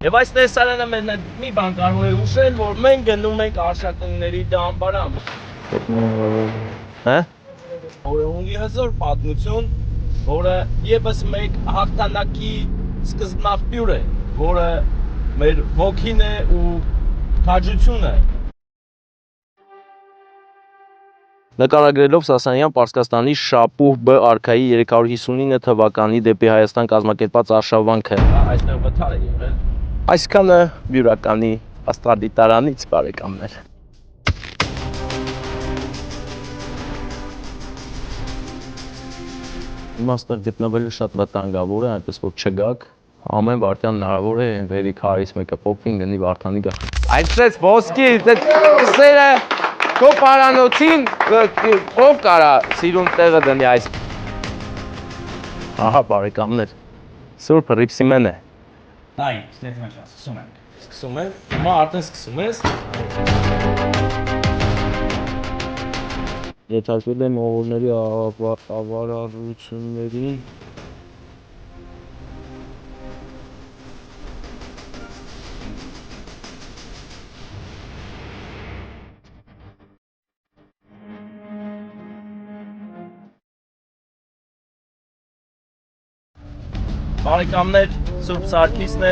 Եվ այս տեսարանը մեզ մի բան կարող է ուշել, որ մենք գնում ենք Արշակունների դամբարան։ Հա? Որը ունի հզոր պատմություն, որը եւս մեկ հաղթանակի սկզբնաղբյուր է, որը մեր ոգին է ու քաջությունը։ Նկարագրելով Սասանյան Պարսկաստանի Շապուհ Բ արքայի 359 թվականի դեպի Հայաստան կազմակերպած արշավանքը։ Այստեղ վթար է եղել։ Այսքանը բյուրականի աստղադիտարանից, բարեկամներ։ Հիմա այստեղ գտնվելը շատ վտանգավոր է, այնպես որ չգաք, ամեն վարդյան հնարավոր է վերի քարից մեկը փոքրին գնի Վարդանի գա։ Այսպես ոսկի, սերը քո պարանոցին ով կարա սիրուն տեղը դնի այս։ Ահա բարեկամներ, Սուրբ Ռիփսիմեն է։ Այ, ստեղծում ենք, սկսում ենք։ Սկսում ենք, հիմա արդեն սկսում ես։ Եթարկվել են մողոլների ավարարություններին։ Բարեկամներ, Սուրբ Սարգիսն է,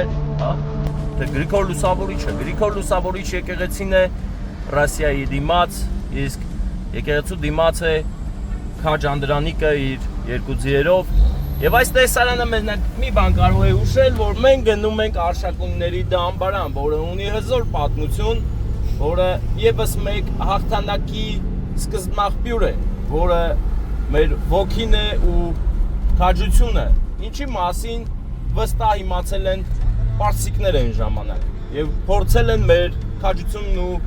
թե Գրիգոր Լուսավորիչը, Գրիգոր Լուսավորիչ եկեղեցին է Ռասիայի դիմաց, իսկ եկեղեցու դիմաց է Քաջ Անդրանիկը իր երկու ձիերով, եւ այս տեսարանը մեզ մի բան կարող է ուշել, որ մենք գնում ենք Արշակունների դամբարան, որը ունի հզոր պատմություն, որը եւս մեկ հաղթանակի սկզբնաղբյուր է, որը մեր ոգին է ու քաջությունը, ինչի մասին վստահ իմացել են պարսիկներ այն ժամանակ եւ փորձել են մեր քաջությունն ու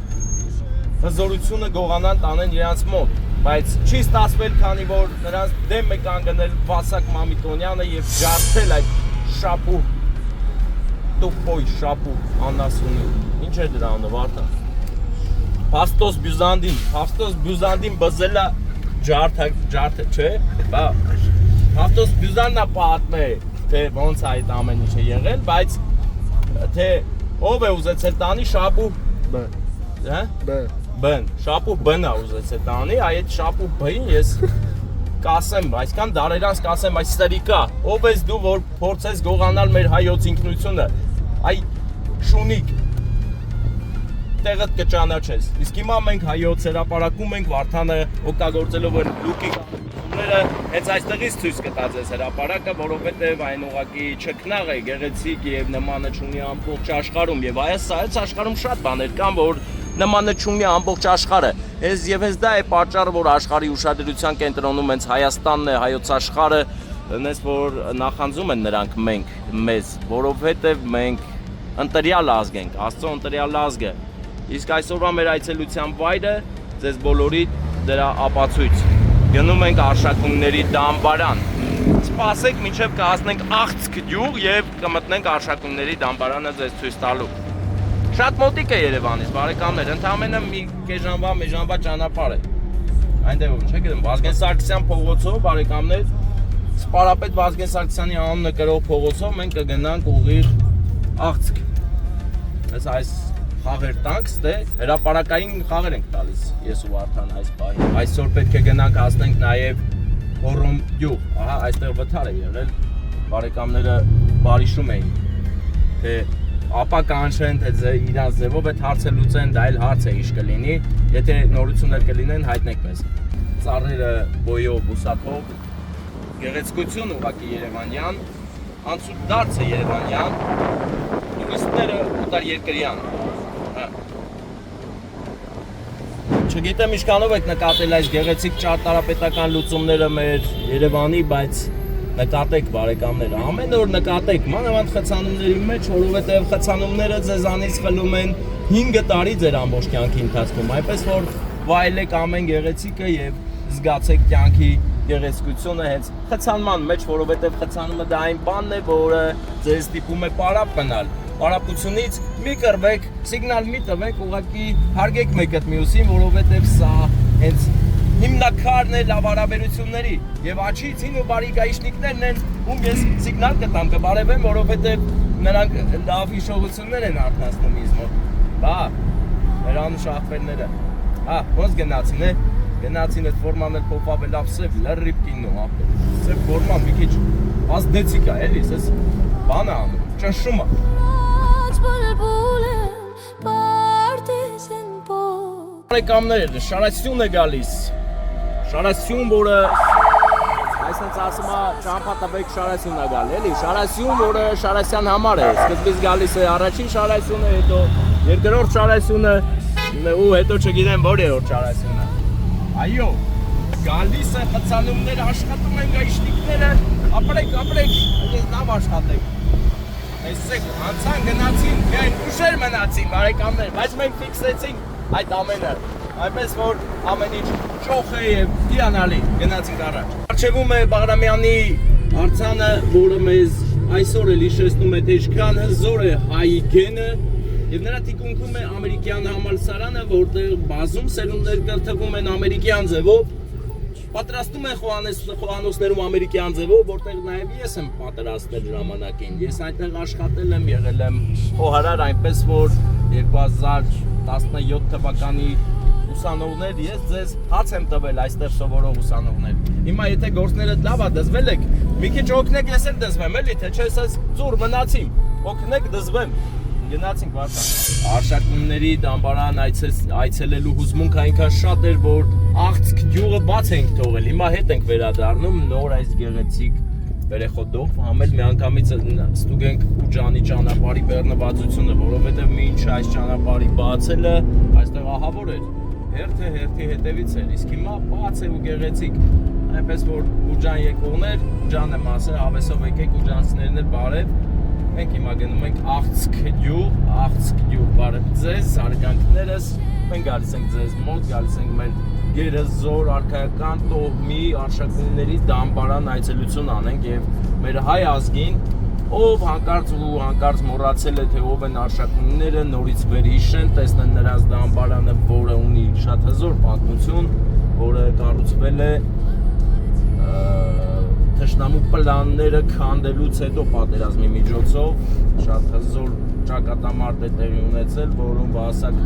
հզորությունը գողանան տանեն իրancs մոտ, բայց չի ստացվել, քանի որ նրանց դեմ է կանգնել Վասակ Մամիկոնյանը եւ ջարդել այդ Շապուհ տուփոյ Շապուհ անասունին։ Ինչ է դրա անունը, Վարդան։ Փաստոս Բյուզանդին բզելա ջարդը, չէ՞։ Բա Փաստոս Բյուզանդնա պատմե, թե ոնց այդ ամեն ինչ է եղել, բայց թե ով է ուզեցել տանի Շապուհ Բ, հա? Բն, Շապուհ Բ-ն է ուզեցել տանի, այդ Շապուհ Բ-ին ես կասեմ, այսքան դարերանց կասեմ, այս սրիկա, ով ես դու, որ փորձես գողանալ մեր հայոց ինքնությունը, այ շունիկ, տեղդ կճանաչես, իսկ հիմա մենք հայոց հրապարակում ենք Վարդանը օգտագործելով լուկի կանոնները, հենց այստեղից ցույց կտա ձեզ հրապարակը, որովհետև այն ուղղակի չքնաղ է, գեղեցիկ եւ նմանը չունի ամբողջ աշխարհում եւ այս աշխարհում շատ բաներ կան, որ նմանը չունի ամբողջ աշխարհը։ Հենց եւ հենց դա է պատճառը, որ աշխարհի ուշադրության կենտրոնում հենց Հայաստանն է, հայոց աշխարհը, հենց որ նախանձում են նրանք մեզ, որովհետև մենք ընտրյալ ազգ ենք, Աստծո ընտրյալ ազգը։ Իսկ այսօրվա մեր այցելության վայրը ձեզ բոլորի դրա ապացույց։ Գնում ենք Արշակունների դամբարան։ Սպասեք, մինչև կհասնենք Աղցք գյուղ եւ կմտնենք Արշակունների դամբարանը ձեզ ցույց տալու։ Շատ մոտիկ է Երևանից, բարեկամներ, ընդամենը մի կես ժամվա ճանապարհ է։ Այնտեղ չէ՞ գիտեմ, Վազգեն Սարգսյան փողոցով, բարեկամներ, Սպարապետ Վազգեն Սարգսյանի անունը կրող փողոցով մենք կգնանք ուղիղ Աղցք։ Այս խաղեր տանք, ստե հրապարակային խաղեր ենք տալիս ես ու Վարդան այս պահին։ Այսօր պետք է գնանք հասնենք նաև Հոռոմ գյուղ, ահա այստեղ վթար է եղել, բարեկամները բարիշում էին, թե ապա կանչեն, թե իրանց ձևով այդ հարցը լուծեն, դա էլ հարց է իշ կլինի, եթե նորություններ կլինեն, հայտնեք մեզ։ Ծառերը բոյով, բուսակով, գեղեցկություն ուղղակի երևանյան, անցուտ դարձ է երևանյան, տուրիստները օտար երկրյան։ Չգիտեմ ինչքանով եք նկատել այս գեղեցիկ ճարտարապետական լուծումները մեր Երևանի, բայց նկատեք բարեկամներ, ամեն օր նկատեք, մանավանդ խցանումների մեջ, որովհետև խցանումները ձեզանից խլում են 5 տարի ձեր ամբողջ կյանքի ընթացքում, այնպես որ վայելեք ամեն գեղեցիկը եւ զգացեք կյանքի գեղեցկությունը հենց խցանման մեջ, որովհետև խցանումը դա այն բանն է, որը ձեզ ստիպում է պարապ մնալ։ Պարապությունից մի կռվեք, սիգնալ մի տվեք, ուղղակի հարգեք մեկը մյուսին, որովհետև սա հենց հիմնակարն է լավ հարաբերությունների եւ աչից հին ու բարի գայիշնիկներն են, ում ես սիգնալ կտամ կբարևեմ, որովհետեւ նրանք լավ հիշողություններ են արթնացնում ինձ մոտ։ Բա, նրանց ախպերները։ Ոնց գնացին է։ Գնացին այդ ֆորման էլ փոփավ լավ սև լրիվ կինո ապեր։ Սև ֆորման մի քիչ ազդեցիկ է, էլի, ես բանը անում, ճնշում է։ Բարեկամներ, շարասյուն է գալիս։ Շարասյուն, որը այսպես ասում է, ճամփատաբեկ շարասյուն է գալի, էլի, շարասյուն, որը Շարասյան համար է։ Սկզբից գալիս է առաջին շարասյունը, հետո երկրորդ շարասյունը, ու հետո չգիտեմ որերորդ շարասյունը։ Այո, գալիս է խցանումներ, աշխատում են գայշնիկները, ապրեք, ես լավ աշխատեք։ Տեսեք, անցան գնացին, միայն ուշեր մնացին, բարեկամներ, բայց մենք ֆիքսեցինք այդ ամենը, այնպես որ ամեն ինչ ճոխ է և հիանալի, գնացինք առաջ։ Առջևում է Բաղրամյանի արձանը, որը մեզ այսօր էլ հիշեցնում է, թե ինչքան հզոր է հայ գենը, և նրա թիկունքում է ամերիկյան համալսարանը, որտեղ բազում սերունդներ կրթվում են ամերիկյան ձևով, պատրաստում են խոհանոցներում ամերիկյան ձևով, որտեղ նաև ես եմ պատրաստել ժամանակին։ Ես այնտեղ աշխատել եմ, եղել եմ խոհարար, այնպես որ 2017 թվականի ուսանողներ, ես ձեզ հաց եմ տվել այստեղ սովորող ուսանողներ։ Հիմա եթե գործները լավ է դզվել եք, մի քիչ օգնեք, ես էլ դզվեմ, էլի, թե չէ ես ծուր մնացիմ, օգնեք դզվեմ։ Գնացինք վարդան։ Արշակումների դամբարան այցելելու հուզմունքը այնքան շատ էր, որ աղցք գյուղը բաց ենք թողել։ Հիմա հետ ենք վերադառնում նոր այս գեղեցիկ վերեխոտով, համել միանգամից ստուգենք Ուջանի ճանապարհի բեռնվածությունը, որովհետև մինչ այս ճանապարհի բացելը այստեղ ահավոր էր։ Հերթի հետևից էր, իսկ հիմա բաց է ու գեղեցիկ, այնպես որ Ուջան եկողներ, Ուջան եմ ասել, հավեսով եկեք ուջանցիներն էլ բարև։ Մենք հիմա գնում ենք աղցք գյուղ, բարև ձեզ, հարգանքներս, մենք գալիս ենք ձեզ մոտ, գալիս ենք մեր գերազոր արքայական տոհմի արշակունների դամբարան այցելություն անենք և մեր հայ ազգին, ով հանկարծ մոռացել է, թե ով են արշակունները, նորից վերհիշեն, տեսնեն նրանց դամբարանը, որը ունի շատ հզոր պատմություն, որը կառուցվել է թշնամու պլանները քանդելուց հետո պատերազմի միջոցով շատ հզոր ճակատամարտ է տեղի ունեցել, որում Վասակ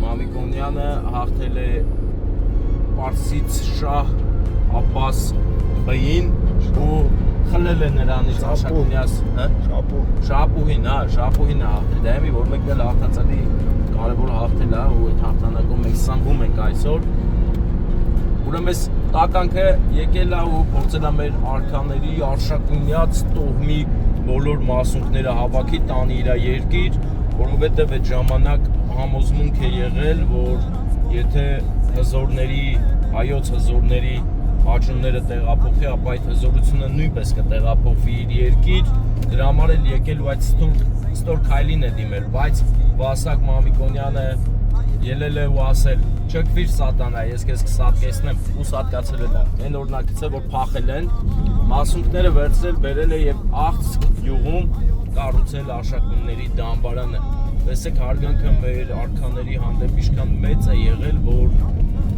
Մամիկոնյանը հաղթել է պարսից շահ Աբբաս Բեին ու խլել է նրանից Աշակունյաս Շապուհին է հաղթել, դա եմի որ մենք էլ հաղթածալի կարևոր հաղթել է ու այդ հաղթանակում մենք սանգում ենք այսօր։ Ուրեմն այս տականքը եկել է ու փորձել է մեր արքաների արշակունյաց տոհմի բոլոր մասունքները հավաքի տանի իր երկիր, որովհետև այդ ժամանակ համոզմունք է եղել, որ եթե հայոց հզորների աճունները տեղափոխի, ապա այդ հզորությունը նույնպես կտեղափոխվի իր երկիր, դրա համար էլ եկել ու այդ ստոր քայլին է դիմել, բայց Վասակ Մամիկոնյանը ելել է ու ասել, չքվիր սատանա, ես քեզ կսատկեցնեմ ու սատկացել է դա։ Այն օրինակից է, որ փախել են, մասունքները վերցրել, բերել է եւ աղցք գյուղում կառուցել արշակունների դամբարանը։ Տեսեք, հարգանքը մեր արքաների հանդեպ ինչքան մեծ է եղել, որ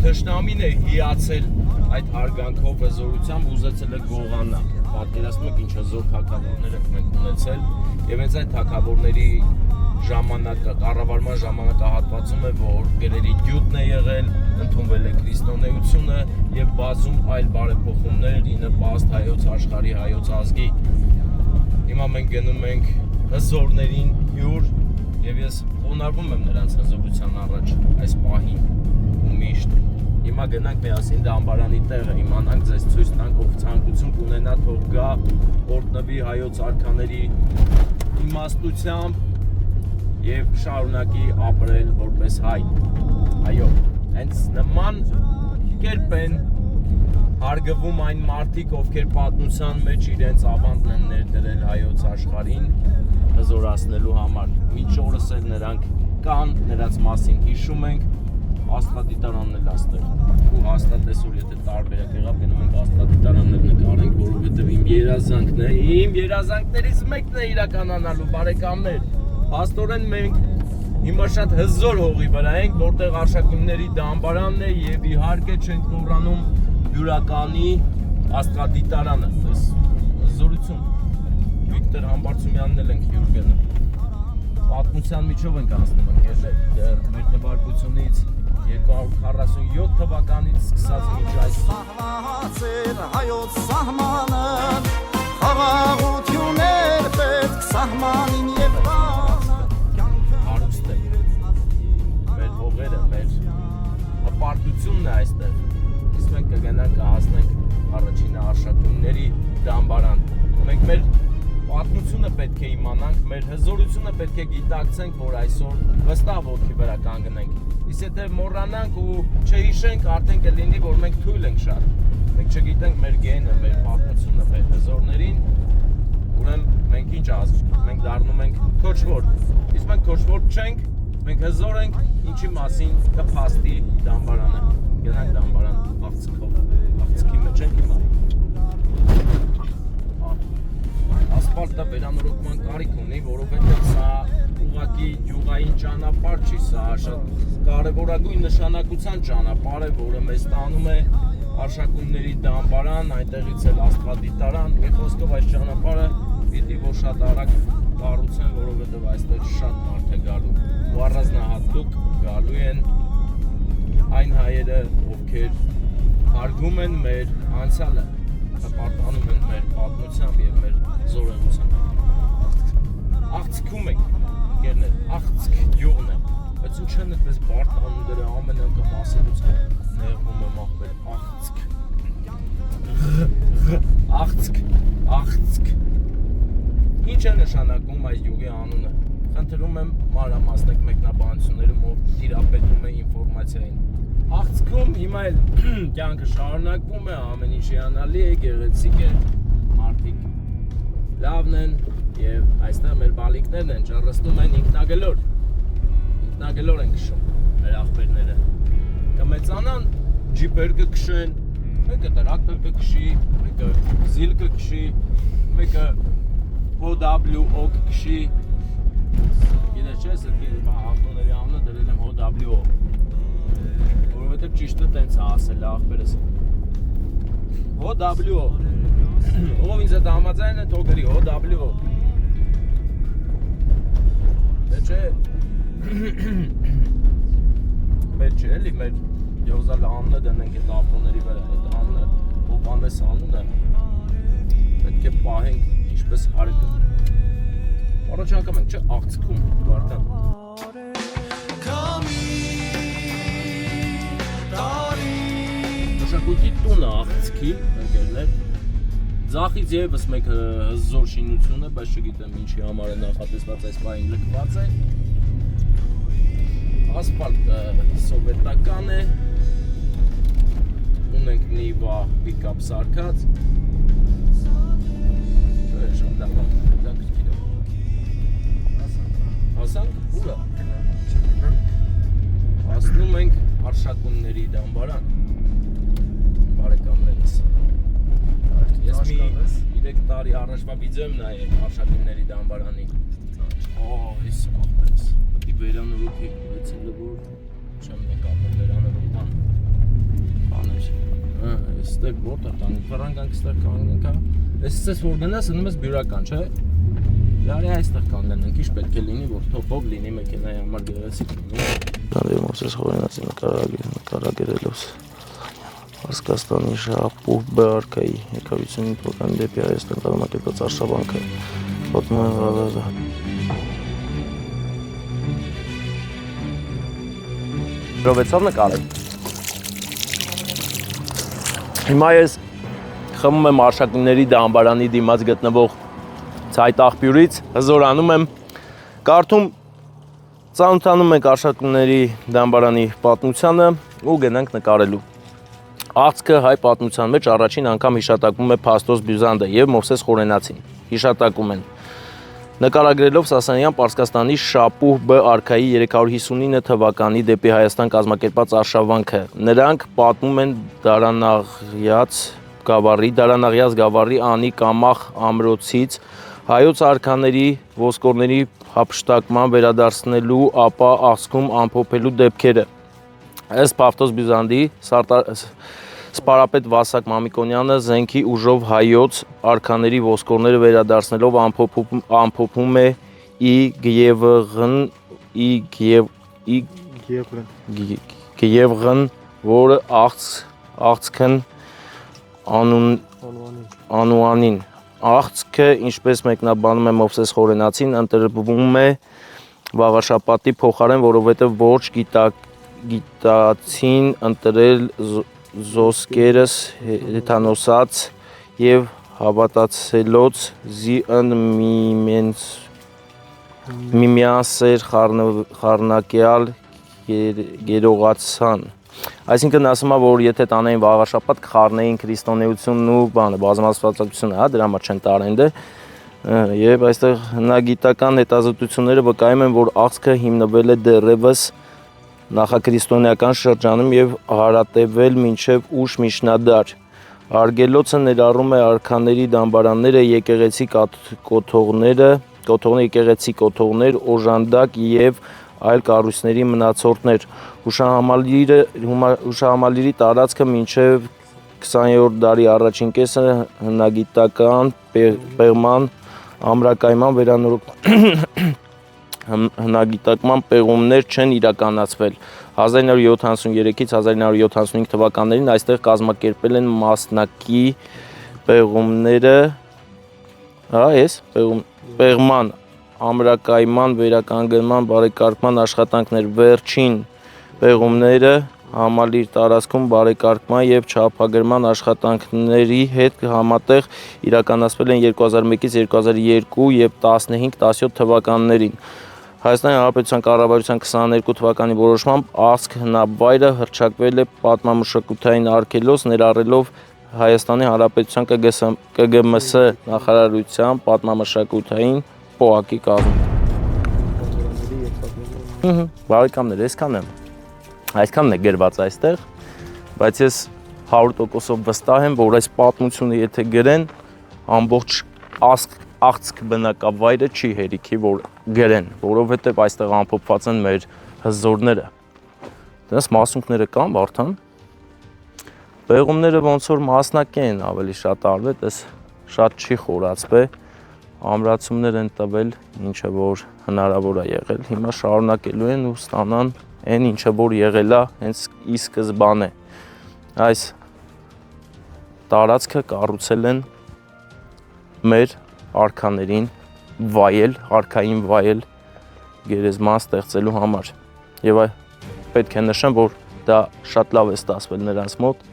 թշնամին է հիացել այդ հարգանքով, հզորությամբ ուզեցել է գողանա։ Պատկերացնում եք ինչ հզոր թագավորներ ենք մենք ունեցել եւ հենց այդ թագավորների կառավարման ժամանակահատվածում է, որ գերերի գյուտն է եղել, ընդունվել է քրիստոնեությունը եւ բազում այլ բարեփոխումներ ի նպաստ հայոց աշխարհի, հայոց ազգի։ Հիմա մենք գնում ենք հզորներին հյուր եւ ես խոնարհվում եմ նրանց հզորության առաջ այս պահին ու միշտ։ Հիմա գնանք միասին դամբարանի տեղը, իմանանք, ձեզ ցույց տանք, ով ցանկություն կունենա, թող գա, օրհնվի հայոց արքաների իմաստությամբ և շարունակի ապրել որպես հայ։ Այո, հենց նման կերպ են հարգվում այն մարդիկ, ովքեր պատմության մեջ իրենց ավանդն են ներդրել հայոց աշխարհին հզորացնելու համար։ Մինչ օրս էլ նրանք կան, նրանց մասին հիշում ենք, աստղադիտարանն էլ աստեղ։ Ու հաստատեսօր, եթե տարբերակ եղավ, գնում ենք աստղադիտարաններ նկարենք, որովհետև իմ երազանքն է, իմ երազանքներից մեկն է իրականանալու, բարեկամներ։ Փաստորեն մենք հիմա շատ հզոր հողի վրա ենք, որտեղ արշակունների դամբարանն է եւ իհարկե չենք մոռանում Բյուրականի աստղադիտարանը, այս հզորություն։ Վիկտոր Համբարձումյանն էլ ենք հյուր գնում։ Պատմության միջով ենք անցնում ենք մեր նվարկությունից 247 թվականից սկսած մինչ այսօր։ Հայոց սահմանը խաղաղություններ պետք սահմանին եւ հարուստ է մեր հողերը, մեր հպարտությունն է այստեղ։ Իսկ մենք կգնանք կհասնենք առաջին արշակունների դամբարան։ Մենք մեր պատմությունը պետք է իմանանք, մեր հզորությունը պետք է գիտակցենք, որ այսօր վստահ ոտքի վրա կանգնենք։ Իսկ եթե մոռանանք ու չհիշենք, արդեն կլինի, որ մենք թույլ ենք շատ։ Մենք չգիտենք մեր գենը, մեր պատմությունը, մեր հզորներին, ուրեմն մենք ինչ ազգ, մենք դառնում ենք քոչվոր։ Իսկ մենք քոչվոր չենք, մենք հզոր ենք, ինչի մասին կփաստի դամբարանը։ Գնանք դամբարան աղցքով, աղցքի մեջ ենք հիմա։ Ասֆալտը վերանորոգման կարիք ունի, որովհետև սա ուղղակի յուղային ճանապարհ չի, սա շատ կարևորագույն նշանակության ճանապարհ է, որը մեզ տանում է արշակունների դամբարան, այնտեղից էլ աստղադիտարան։ Մի խոսքով այս ճանապարհը պիտի որ շատ արագ կառուցեն, որովհետև այստեղ շատ մարդ է գալու։ Ու առանձնահատուկ գալու են այն հայերը, ովքեր հարգում են մեր անցյալը, հպարտանում են մեր պատմությամբ եւ մեր զորեղությամբ։ Աղցքում ենք, ընկերներ, աղցք յուղն է, բայց ու չեն այդպես բարդ անում դրա ամեն անգամ ասելուց նեղվում եմ աղբեր, աղցք, աղցք։ Ինչ է նշանակում այս յուղի անունը։ Խնդրում եմ մանրամասնեք մեկնաբանություններում, ով տիրապետում է ինֆորմացիային։ Աղցքում հիմա էլ կյանքը շարունակվում է, ամեն ինչ հիանալի է, գեղեցիկ է, մարդիկ լավն են եւ այստեղ մեր բալիկներն են, ճռռստում են ինքնագլոր են քշում մեր աղբերները։ Կմեծանան ջիպեր կքշեն, մեկը տրակտոր կքշի, մեկը զիլ կքշի, մեկը HWO կքշի։ Գիտես չէ, սրտի ավտոների անունը դրել եմ HWO, որովհետև ճիշտը տենց է ասել աղբերս։ HWO, ով ինձ հետ համաձայն է, թող գրի HWO։ Դե չէ, մեր չէ էլի, մեր Եվզալ անունը դնենք այդ ավտոների վրա, այդ անունը, Հովհաննես անունը պետք է պահենք ինչպես հարգը։ Առաջ անգամ ենք չէ աղցքում, Վարդան։ Մշակույթի տունը աղցքի, ընկերներ։ Ձախից ևս մեկ հզոր շինություն է, բայց չգիտեմ ինչի համար է նախատեսված այս բային լքված է։ Ասֆալտը սովետական է։ Ունենք Նիվա պիկապ սարքած։ Շատ լավ է, դա գրքին է։ Հասանք, ուր է։ Հասնում ենք արշակունների դամբարան։ Բարեկամներս։ Ես մի 3 տարի առաջվա վիդեո եմ նայել արշակունների դամբարանի։ Այս աղբերս։ Պետք է վերանորոգի, եցել որ չեմ նկատել վերանորոգման բաներ։ Այստեղ որտեղ տանք, վրանկանք այստեղ կանգնենք, հա։ Այսպես որ գնաս, ընում ես բյուրական, չէ՞։ Լարի այստեղ կանգնենք, ինչ պետք է լինի, որ թոփով լինի մեքենայի համար գեղեցիկ լինի։ Դանդեր Մովսես Խորենացի նկարագրելով Արցախստանի շահապուհ բարկայի եկավիցյունի թվականի դեպի Հայաստան կազմակերպած արշավանքը պատմում են Ղազարը։ Ռովեցով նկարել։ Հիմա ես խմում եմ արշակունների դամբարանի դիմաց գտնվող ցայտ աղբյուրից, հզորանում եմ, կարդում ծանոթանում ենք արշակունների դամբարանի պատմությանը ու գնանք նկարելու։ Աղցքը հայ պատմության մեջ առաջին անգամ հիշատակվում է Փաստոս Բյուզանդը եւ Մովսես Խորենացին։ Հիշատակում են նկարագրելով Սասանյան Պարսկաստանի Շապուհ Բ արքայի 359 թվականի դեպի Հայաստան կազմակերպած արշավանքը։ Նրանք պատմում են Դարանաղյաց գավառի Անի Կամախ ամրոցից հայոց արքաների ոսկորների հափշտակման վերադարձնելու, ապա աղցքում ամփոփելու դեպքերը։ Ըստ Փաստոս Բյուզանդի Սպարապետ Վասակ Մամիկոնյանը զենքի ուժով հայոց արքաների ոսկորները վերադարձնելով ամփոփում է Գևղն, որը աղցքն անուանին։ Աղցքը, ինչպես մեկնաբանում է Մովսես Խորենացին, ընտրվում է վաղաշապատի փոխարեն, որովհետև ոչ գիտացին ընտրել զոսկերս հեթանոսած և հավատացելոց զիըն միմյանսեր խառնակյալ գերողացան։ Այսինքն ասում է, որ եթե տանեին վաղաշապատ, կխառնեին քրիստոնեությունն ու բազմաստվածությունը, դրա համար չեն տարեն դե։ Եվ այստեղ հնագիտական հետազոտությունները վկայում են, որ աղցքը հիմնվել է դեռևս նախաքրիստոնեական շրջանում և հարատևել մինչև ուշ միջնադար։ Արգելոցը ներառում է արքաների դամբարանները, եկեղեցի կոթողներ, օժանդակ և այլ կառույցների մնացորդներ։ Հուշահամալիրի տարածքը մինչև 20-րդ դարի առաջին կեսը հնագիտական պեղման ամրակայման հնագիտական պեղումներ չեն իրականացվել։ 1973-ից 1975 թվականներին այստեղ կազմակերպել են մասնակի պեղումները, պեղման, ամրակայման, վերականգնման, բարեկարգման աշխատանքներ։ Վերջին պեղումները համալիր տարածքում բարեկարգման և չափագրման աշխատանքների հետ համատեղ իրականացվել են 2001-ից 2002 և 15-17 թվականներին։ Հայաստանի Հանրապետության կառավարության 22 թվականի որոշմամբ աղցք հնավայրը հռչակվել է պատմամշակութային արգելոց, ներառելով Հայաստանի Հանրապետության ԿԳՄՍ նախարարության պատմամշակութային պոակի կազմում։ Բարեկամներ, այսքանն է գրված այստեղ, բայց ես 100%-ով վստահ եմ, որ այս պատմությունը եթե գրեն, ամբողջ աղցք բնակավայրը չի հերիքի, որ գրեն, որովհետև այստեղ ամփոփված են մեր հզորները։ Դրանց մասունքները կան, Վարդան։ Պեղումները ոնց որ մասնակի են ավելի շատ արվել, այս շատ չի խորացվել, ամրացումներ են տվել, ինչը որ հնարավոր է եղել, հիմա շարունակելու են ու ստանան այն ինչը որ եղել է հենց ի սկզբանե։ Այս տարածքը կառուցել են մեր արքաներին վայել, արքային վայել գերեզման ստեղծելու համար։ Եվ պետք է նշեմ, որ դա շատ լավ է ստացվել նրանց մոտ,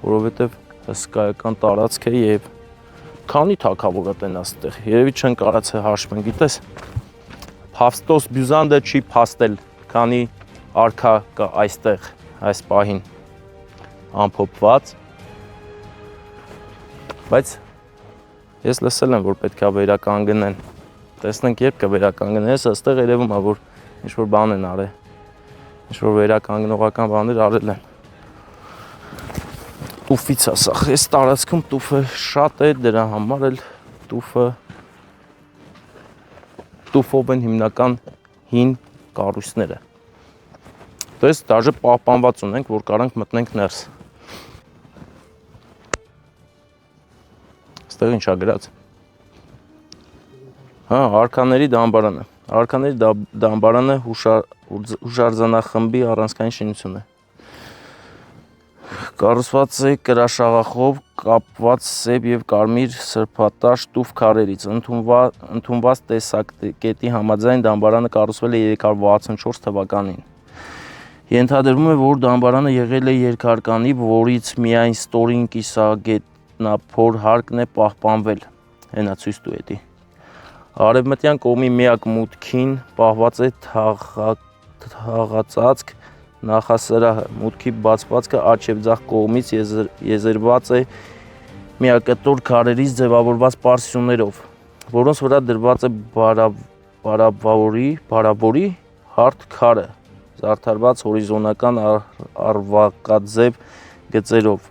որովհետև հսկայական տարածք է և քանի թագավորը տենաս այդտեղ, երևի չեն կարացել հաշվեն, գիտես, Փավստոս Բյուզանդը չի փաստել, քանի արքա կա այստեղ, այս պահին ամփոփված, բայց ես լսել եմ, որ պետք է վերականգնեն, տեսնենք երբ կվերականգնեն, ես այստեղ երևում է, որ ինչ-որ բան են արել, ինչ-որ վերականգնողական բաներ արել են։ Տուֆից է սա, այս տարածքում տուֆը շատ է, դրա համար էլ տուֆով են հիմնական հին կառույցները։ Դες դաժե պահպանված ունենք, որ կարանք մտնենք ներս։ Այստեղ ինչ է գրած։ Հա, արքաների դամբարանը։ Արքաների դամբարանը հուշարձանախմբի առանցքային շինություն է։ Կառուցված է կրաշաղախով կապված սև և կարմիր սրբատաշ տուֆ քարերից։ Ընդունված տեսակետի համաձայն դամբարանը կառուցվել է 364 թվականին։ Ենթադրվում է, որ դամբարանը եղել է երկհարկանի, որից միայն ստորին կիսագետնափոր հարկն է պահպանվել։ Հենա ցույց տու էդի։ Արևմտյան կողմի միակ մուտքին պահված է թաղածածկ նախասրահը, մուտքի բացվածքը աջ և ձախ կողմից եզերված է միակտոր քարերից ձևավորված պարզ սյուներով, որոնց վրա դրված է բարաբորի հարթ քարը, զարդարված հորիզոնական արվակաձև գծերով։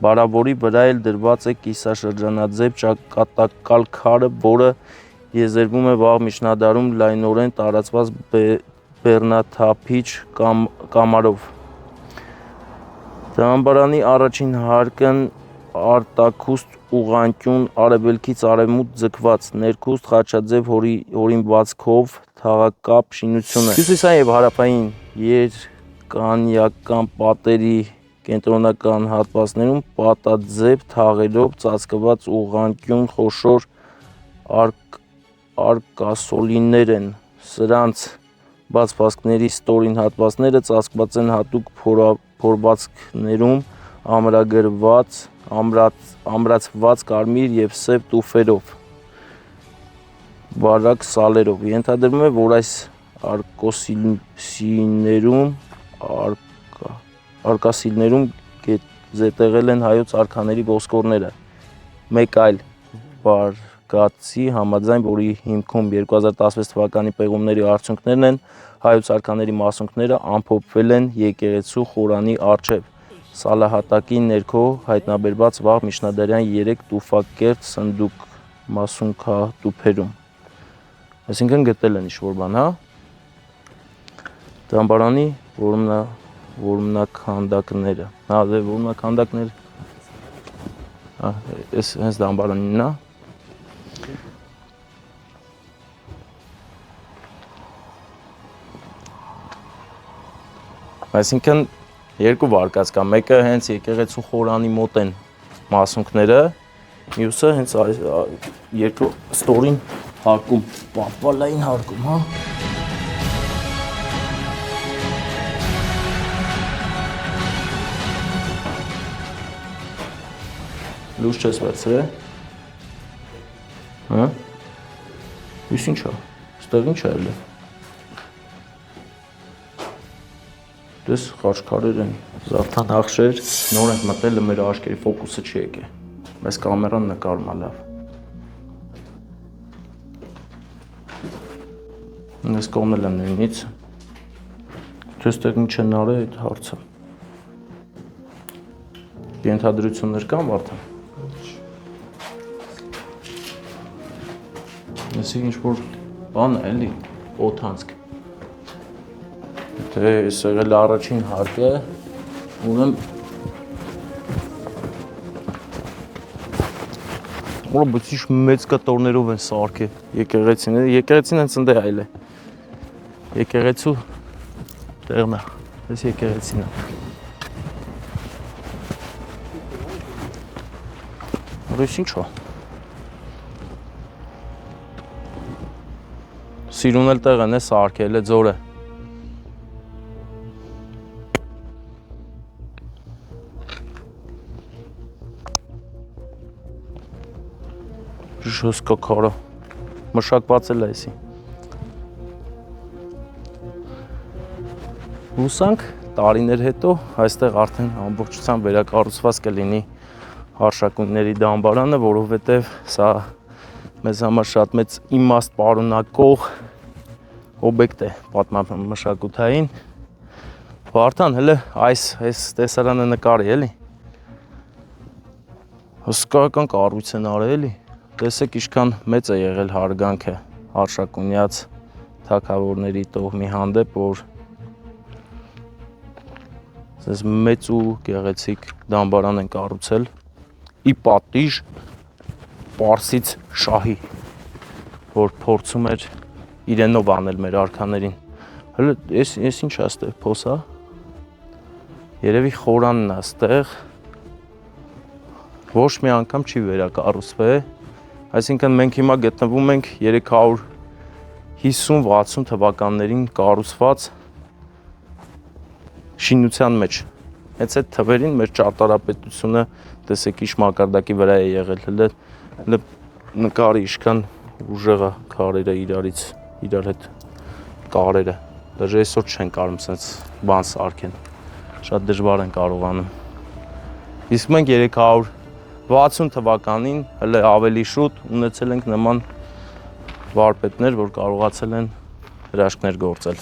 Բարաբորի վրա էլ դրված է կիսաշրջանաձև ճակատակալ քարը, որը եզերվում է վաղ միջնադարում լայնորեն տարածված բեռնաթափիչ կամարով։ Դամբարանի առաջին հարկն արտաքուստ ուղղանկյուն արևելքից արևմուտք ձգված ներքուստ խաչաձև հորինվածքով թաղակապ շինություն է։ Հյուսիսային և հարավային երկանյական պատերի կենտրոնական հատվածներում պատաձև թաղերով ծածկված ուղղանկյուն խոշոր արկասոլիներ են։ Սրանց բացվածքների ստորին հատվածները ծածկված են հատուկ փորվածքներում ամրագրված, ամրացված կարմիր և սև տուֆերով, բարակ սալերով։ Ենթադրվում է, որ այս արկասիլներում զետեղել են հայոց արքաների ոսկորները։ Մեկ այլ վարկածի համաձայն, որի հիմքում 2016 թվականի պեղումների արդյունքներն են, հայոց արքաների մասունքները ամփոփվել են եկեղեցու խորանի առջև, սալահատակի ներքո հայտնաբերված վաղ միջնադարյան 3 տուֆակերտ սնդուկ մասունքատուփերում։ Այսինքն գտել են ինչ-որ բան, հա։ Դամբարանի որմնաքանդակները, հա, դե որմնաքանդակներ, այս հենց դամբարանին, հա։ Այսինքն երկու վարկած կա, մեկը հենց եկեղեցու խորանի մոտ են մասունքները, մյուսը հենց երկու ստորին հարկում, պատվալային հարկում, հա։ Լույս չես վերցրել, հա, իս ինչ է, ստեղ ինչ է էլի, դες խաչքարեր են, զարդան աղշեր, նոր ենք մտել մեր աչքերի ֆոկուսը չի եկել, մեզ կամերան նկարում է լավ, ես կողմնել եմ նույնից, թե ստեղ ինչ են արել այդ հարցը, ենթադրություններ կան վարդան, Եսի ինչ-որ բան է, էլի, օթանցք, թե ես եղել առաջին հարկը, ունեմ, որը բույցիշ մեծ կտորներով են սարքը եկեղեցիները, եկեղեցին են ծնդե այլ է, եկեղեցու տեղն է, ես եկեղեցին է, որը ես ինչ է, Սիրուն էլ տեղ են է սարքել է ձորը, Ժոսկա քարը, մշակված էլ է եսի, Հուսանք տարիներ հետո այստեղ արդեն ամբողջությամբ վերակառուցված կլինի Հարշակունների դամբարանը, որովհետև սա մեզ համար շատ մեծ իմաստ պարունակող օբյեկտ է պատմամշակութային, Վարդան հələ այս տեսարանը նկարի էլի, հսկայական կառույց են արել էլի, տեսեք ինչքան մեծ է եղել հարգանքը Հարշակունյաց թագավորների տոհմի հանդեպ, որ մեծ ու գեղեցիկ դամբարան են կառուցել, ի պատիժ Պարսից շահի, որ փորձում էր իրենով անել մեր արքաներին, հələ ես ինչ է ստեղ փոսա, երևի խորանն է ստեղ, ոչ մի անգամ չի վերակառուցվել, այսինքն մենք հիմա գտնվում ենք 350-60 թվականներին կառուցված շինության մեջ, հենց այդ թվերին մեր ճարտարապետությունը տեսեք ինչ մակարդակի վրա է եղել, հələ նկարի ինչքան ուժեղա քարերը իրար հետ կարերը, դաժե այսօր չեն կարում սենց բան սարքեն, շատ դժվար են կարողանում, իսկ մենք 360 թվականին հələ ավելի շուտ ունեցել ենք նման վարպետներ, որ կարողացել են հրաշքներ գործել։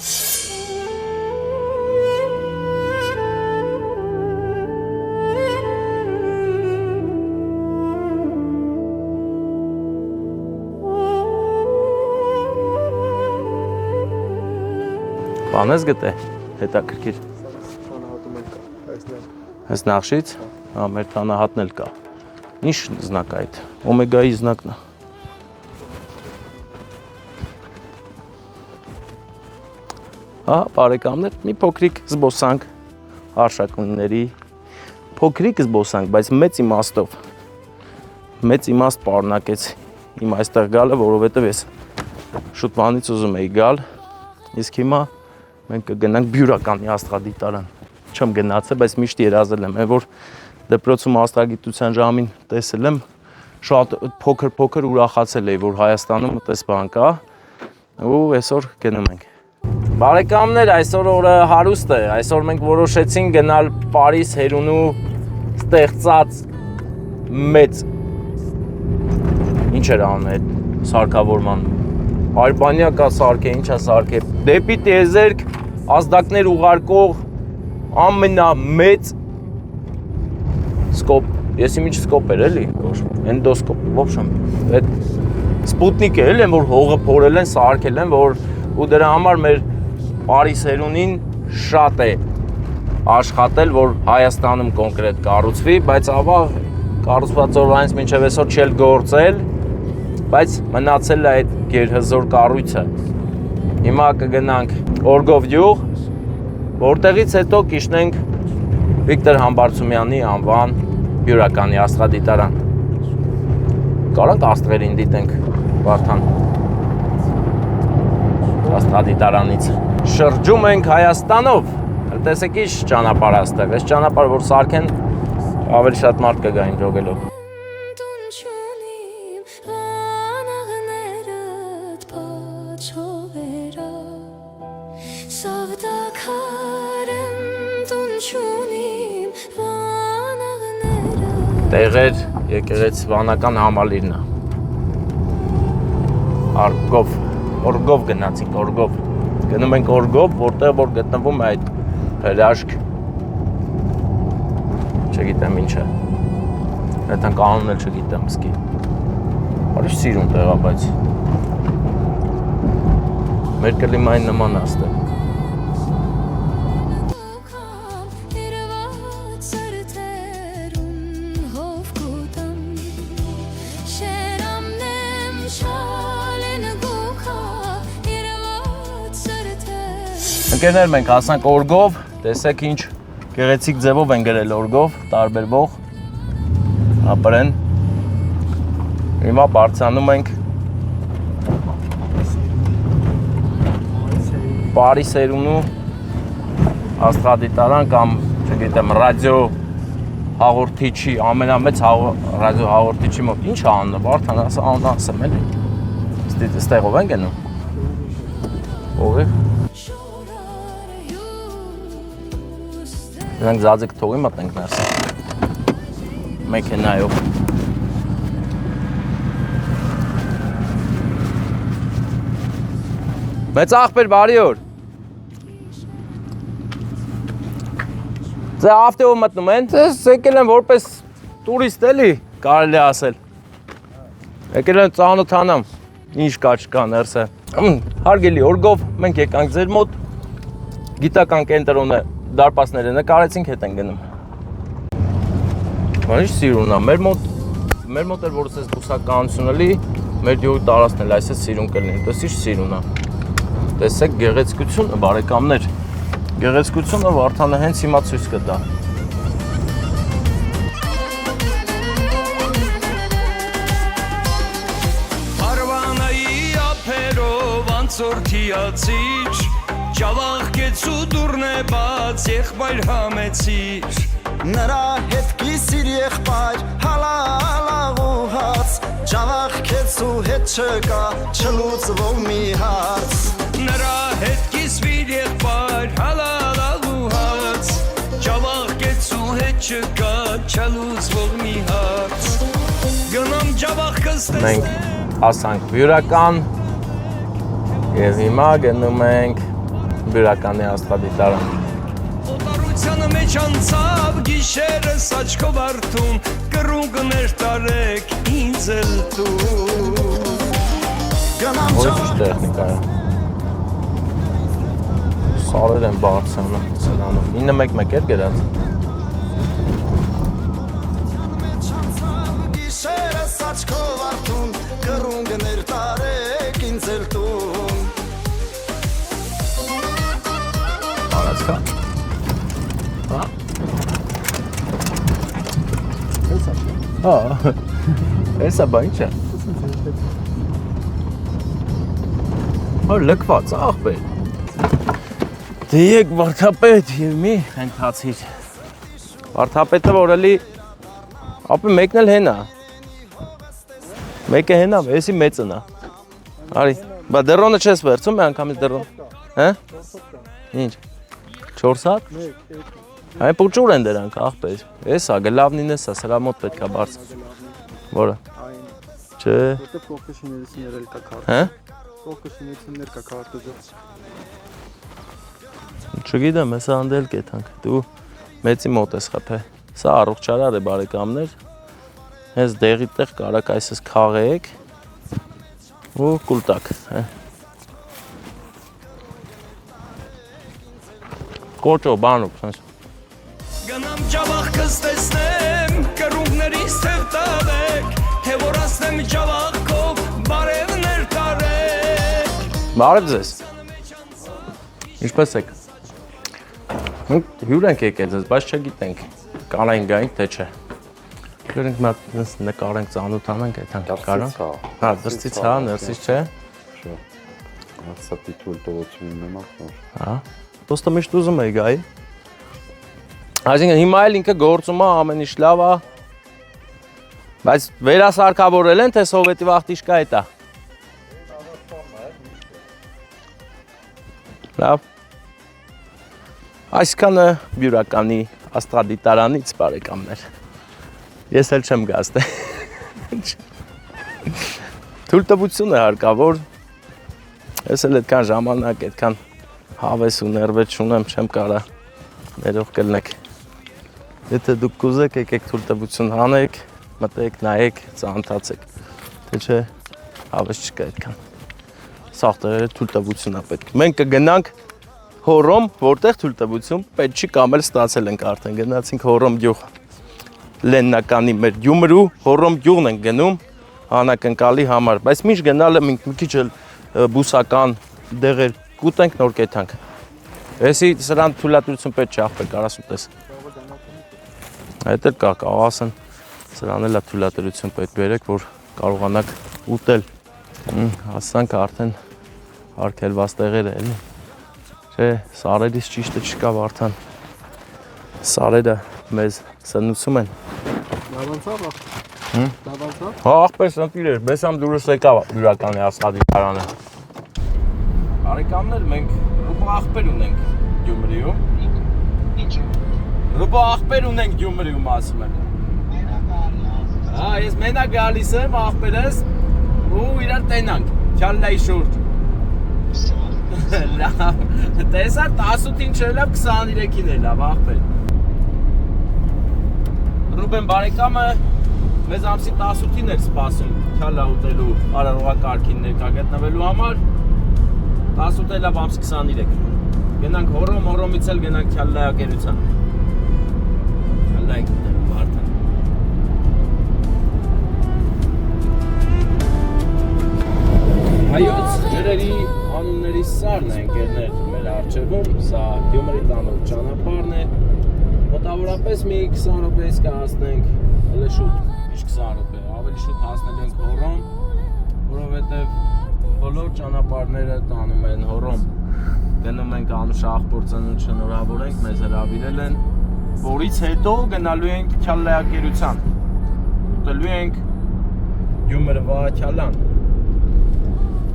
Բան ես գտե, հետաքրքիր։ Այս նախշից մեր տանահատն էլ կա։ Ինչ զնակ է այդ։ Օմեգայի զնակն է։ Բարեկամներ, մի փոքրիկ զբոսանք արշակունիների, փոքրիկ զբոսանք, բայց մեծ իմաստով, մեծ իմաստ պարունակեց իմ այստեղ գալը, որովհետև ես շուտվանից ուզում էի գալ, իսկ հիմա մենք կգնանք Բյուրականի աստղադիտարան, չեմ գնացել, բայց միշտ երազել եմ, որ դպրոցում աստղագիտության ժամին տեսել եմ, շատ փոքր ուրախացել էի, որ Հայաստանում այդպես բան կա, ու այսօր գնում ենք։ Բարեկամներ, այսօր օրը հարուստ է, այսօր մենք որոշեցինք գնալ Պարիս Հերունու ստեղծած մեծ, ինչ էր անում այդ սարքավորման, Արբանյակա սարք է, ինչ է սարք է, դեպի տիեզերք ազդակներ ուղարկող ամենամեծ սկոպ, ես իմ ինչ սկոպ էր էլի, էնդոսկոպ, ոբշեմ, այդ սպուտնիկ է էլ են, որ հողը փորել են, սարքել են, որ ու դրա համար մեր Պարիս Հերունին շատ է աշխատել, որ Հայաստանում կոնկրետ կառուցվի, բայց ավաղ կառուցված օրվանից մինչև այսօր չել գործել, բայց մնացել է այդ գերհզոր կառույցը։ Հիմա կգնանք Օրգով գյուղ, որտեղից հետո կիջնենք Վիկտոր Համբարձումյանի անվան Բյուրականի աստղադիտարան։ Կարանք աստղերին դիտենք, Վարդան։ Աստղադիտարանից շրջում ենք Հայաստանով, տեսեք ինչ ճանապարհ աստեղ, այս ճանապարհ որ սարքեն ավելի շատ մարդ կգա ինձ ողելով։ Տեղեր եկեղեցվանական համալիրն է։ Օրգով գնացինք, Օրգով։ Գնում ենք Օրգով, որտեղ որ գտնվում է այդ հրաշք, չգիտեմ ինչ է, այդան կանոնն էլ չգիտեմ սկի, արիշ սիրուն տեղա, բայց մեր կլիմային նման աստեղ։ Ընկերներ մենք հասանք Օրգով, տեսեք ինչ գեղեցիկ ձևով են գրել Օրգով, տարբերվող, ապրեն, հիմա բարձրանում ենք Պարիս Հերունու աստղադիտարան կամ, չգիտեմ, ռադիո հաղորդիչի, ամենամեծ ռադիո հաղորդիչի մոտ, ինչ է անունը, Վարդան ասեմ էլի, ստեղով են գնում, ով է։ Նրանք զաձիկ թողի մտնենք ներս մեքենայով։ Մեծ աղբեր բարի օր։ Ձե ավտոյով մտնում են, ձեզ եկել են որպես տուրիստ էլի, կարելի ասել։ Եկել են ծանոթանամ, ինչ կա չկա ներսը։ Հարգելի Օրգով, մենք եկանք ձեր մոտ, գիտական կենտրոնը դարպասները նկարեցինք, հետ են գնում։ Ինչ սիրուն է, մեր մոտ էր որս ես բուսականություն էլի, մեր յուղի տարածքն էլ այսպես սիրուն կլինի, տես ինչ սիրուն է։ Տեսեք գեղեցկությունը, բարեկամներ, գեղեցկությունը Վարդանը հենց հիմա ցույց կտա։ Հարվանայի ափերով անցորդիացիր, Ճավախ կեցու դուրն է բաց, եղբայր համեցիր Նրա հետ կիսիր եղբայր, հալալաղ ու հաց Ճավախ կեցու հետ չկա, չլուծվող մի հարց Նրա հետ կիսվիր եղբայր, հալալաղ ու հաց Ճավախ կեցու հետ չկա, չլուծվող մի հարց Գնամ ճավախ կստես Մենք հասանք Բյուրական և հիմա գնում ենք Բյուրականի աստղադիտարան։ Օտարությանը մեջ անցավ գիշերս աչքով արթուն կռունկներ տարեք ինձ էլ դու Գնամ Ո՞ր ինչ տեխնիկա է։ Սարեր են բարձրանում, սրանով։ 911 էր գրած։ աչքով արթուն կրունգներ տարեք ինձ էլ տուն Արածքա։ Հա։ Հա։ Էսա բա ի՞նչ է։ Հա լքված աղբեր։ Դիեկ վարդապետ եւ մի ընթացիր։ Վարդապետը որ էլի ապա մեկն էլ հենա։ Մեկը հենա, էսի մեծն է։ Արի, բա դեռոնը չես վերցում, մի անգամից դեռոն։ Հա։ Ինչ։ 4 հատ։ Այն փոճուր են դրանք աղբեր։ Էսա գլավնին էսա, սրա մոտ պետքա բարձ։ Որը։ Չէ։ Որտե պրոֆեսիոնալիստներ կա քարտը։ Հա։ Պրոֆեսիոնալիստներ կա քարտը։ Չգիտեմ, հեսա անդել կեթանք։ Դու մեծի մոտ ես խփե։ Սա առողջարար է բարեկամներ։ Հենց դեղի տեղ կարակ այսպես քաղեք։ Ու կուլտակ, հա։ Կոճո բանուկ, sense։ Գնամ ջավախ կստեսնեմ կրունգներից թև տալեք թե որ ասնեմ ջավախով բարևներ տարեք Բարև ձեզ։ Ինչպես եք։ Հյուր ենք եկել ձեզ, բայց չգիտենք կանային գայինք թե չէ։ Գերենք մատ նկարենք ծանոթանանք այդքան կարա։ Հա, դրսից հա, ներսից չէ։ Ասա տիտուլ տողությունն եմ ասում։ Հա։ Դոստը միշտ ուզում է գայի։ Այսինքն հիմա էլ ինքը գործում է ամեն ինչ լավ է։ Բայց վերասարքավորել են թե սովետի վախտիշկա է դա։ Լավ։ Այսքանը բյուրականի աստղադիտարանից բարեկամներ։ Ես էլ չեմ գազդե։ Թույլտվություն է հարկավոր։ Ես էլ այդքան ժամանակ, այդքան հավես ու ներվետ չունեմ, չեմ կարա ներող կլնեք։ Եթե դուք կուզեք, եկեք թույլտվություն հանեք, մտեք, նայեք, ծանոթացեք։ Թե չէ, հավես չկա այդքան։ Սաղ տեղերը թույլտվություն է պետք։ Մենք կգնանք Հորոմ, որտեղ թույլտվություն պետք չի կամ էլ ստացել ենք արդեն, գնացինք Հորոմ գյուղ։ Լեննականի մեր Գյումրու Հորոմ գյուղն ենք գնում անակնկալի համար, բայց միշտ գնալը մի քիչ էլ բուսական դեղեր կուտենք նոր կեթանք։ Էսի սրան թույլատվություն պետք չի աղբեր, կարաս ուտես։ Այդ էլ կա, ասեն, սրան էլ թույլատվություն պետք բերեք, որ կարողանաք ուտել։ Հասանք արդեն արգելված տեղեր է, էլի։ Չէ, սարերից ճիշտը չկա Վարդան։ Սարերը մեզ սնուցում են։ Լավանցավ ախ։ Լավանցավ։ Հա, աղբեր սնտիր էր, բեսամ դուրս եկա բյուրականի աստղադիտարանը։ Բարեկամներ, մենք ռուբո աղբեր ունենք Գյումրիում։ Ինչ։ Ռուբո աղբեր ունենք Գյումրիում ասում եմ։ Հա, ես մենակ գալիս եմ աղբերս ու իրար տենանք, Քյալլայի շուրջ։ Լավ, տեսար 18-ին չէ լավ 23-ին է լավ աղբեր։ Ռուբեն բարեկամը մեզ ամսի 18-ին էր սպասում Քյալլա ուտելու արարողակարգին ներկա գտնվելու համար 18-ը լավ ամսի 23 գնանք Հորոմ, Հորոմից էլ գնանք Քյալլայի ակերության Քյալլայի գտնելու Վարդան Հայոց ջրերի անունների սարն է ընկերներ մեր առջևում, սա Գյումրի տանող ճանապարհն է մոտավորապես մի 20 րոպեից կհասնենք հələ շուտ, ինչ 20 րոպե, ավելի շուտ հասնել ենք Հորոմ, որովհետև բոլոր ճանապարհները տանում են Հորոմ։ Գնում ենք Անուշ աղբոր ծնունդ շնորհավորենք, մեզ հրավիրել են, որից հետո գնալու ենք Քյալլայի ակերության։ Ուտելու ենք Գյումրվա Քյալլան։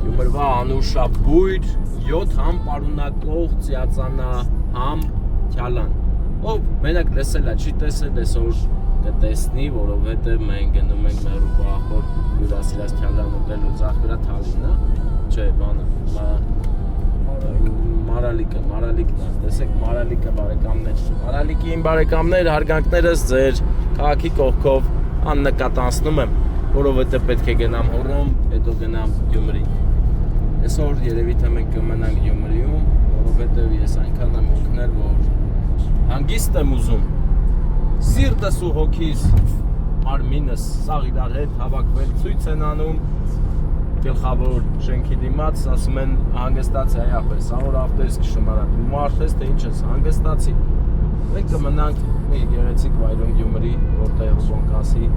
Գյումրվա Անուշա բույր 7 համ պարունակող ծիածանա համ Քյալան։ Ով մենակ լսել է, չի տեսել այսօր կտեսնի, որովհետև մենք գնում ենք մեր ռուբո աղբոր հյուրասիրած Քյալան ուտելու ձախ վրա Թալիննա, չէ, բանը, Մարալիկն է, տեսեք Մարալիկը բարեկամներ։ Մարալիկի իմ բարեկամներ, հարգանքներս ձեր քաղաքի կողքով աննկատանցնում եմ, որովհետև պետք է գնամ Հորոմ, հետո գնամ Գյումրի։ Այսօր երևի թե մենք կմնանք Գյումրիում, որովհետև ես այնքան եմ օգնել, որ հանգիստ եմ ուզում, սիրտս ու հոգիս Արմինը սաղ իրար հետ հավաքվել ցույց են անում գլխավոր շենքի դիմաց, ասում են հանգստացի այապես, սաղոր ավտոյս քշում արա, մարդես թե ինչ ես, հանգստացի։ Մենք կմնանք մի գեղեցիկ վայրում Գյումրի, որտեղ Բոնկասի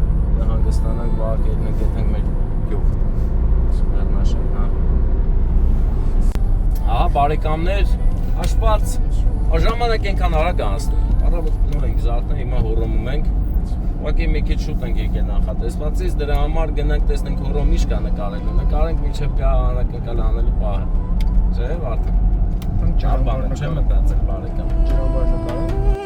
հանգստանանք, վաղ կետնենք եթենք մեր գյուղ։ Մեռնաշեն, հա։ Ահա բարեկամներ, հաշված, ժամանակ ենքան արագ անցնում։ Առավոտ նոր ենք զարթնել, հիմա հոռոմում ենք։ Ուղղակի մի քիչ շուտ ենք եկել նախատեսվածից, դրա համար գնանք տեսնենք հոռոմ ինչ կա նկարելու, նկարենք մինչև գա անակնկալ անելու պահը։ Չէ՞, Վարդան։ Ճաբանը չեմ մտածել բարեկամ։ Ջրամբար նկարել։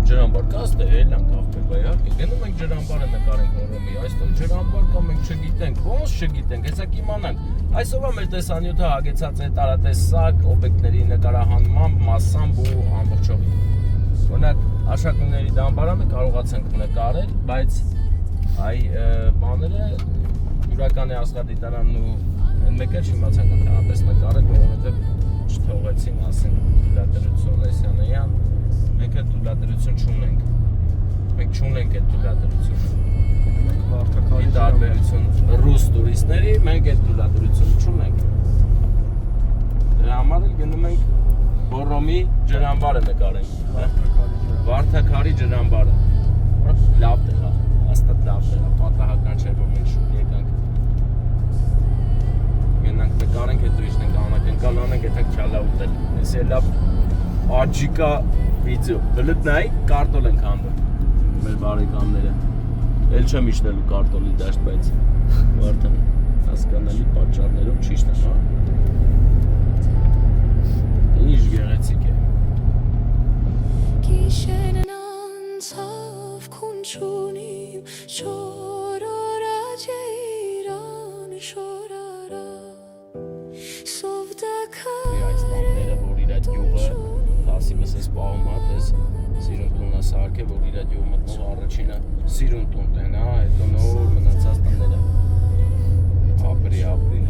Ջրամբար կաստ է, էլ ենք ավտել, բա իհարկե գնում ենք ջրամբարը նկարենք հոռոմի, այստեղ ջրամբար կա, մենք չգիտենք, ոնց չգիտենք, հեսա կիմանանք։ Այսօրվա մեր տեսանյութը հագեցած է տարատեսակ օբյեկտների նկարահանման մասամբ ու ամբողջովին։ Օրինակ Աշակունների դամբարանը կարողացանք նկարել, բայց այ բաները Հյուրականի աստղադիտարանն ու այն մեկը չիմացանք ընդհանրապես նկարել, որովհետև չթողեցին, ասեն թույլատրություն Լեսյանեյան, մենք այդ թույլատրություն չունենք։ Մենք չունենք այդ թույլատրությունը։ Ի տարբերություն ռուս տուրիստների, մենք այդ թույլատրությունը չունենք։ Դրա համար էլ գնում ենք Հոռոմի ջրամբարը նկարենք։ Վարդաքարի ջրամբարը։ Լավ տեղ է, հաստատ լավ տեղ է, պատահական չէ, որ մենք շուտ եկանք։ Գնանք նկարենք, հետո իշնենք անակնկալ անենք, եթե չալա ուտել։ Ես է լավ աջիկա վիդեո։ Բլտնայի կարտոլ ենք հանդում մեր բարեկամները։ Էլ չեմ իշնելու կարտոլի դաշտ, բայց Վարդան հասկանալի պատճառներով չիշնեմ, հա։ Ինչ գեղեցիկ է։ Gişenin ansav kunçunim şorora ceyran şorara Այս տանները, որ իր այդ յուղը դասիմս ես պահում հատ ես սիրուն տունը սարք է, որ իր այդ յուղ մտնող առաջինը սիրուն տուն տեն, հա, հետո նոր մնացած տները ապրի,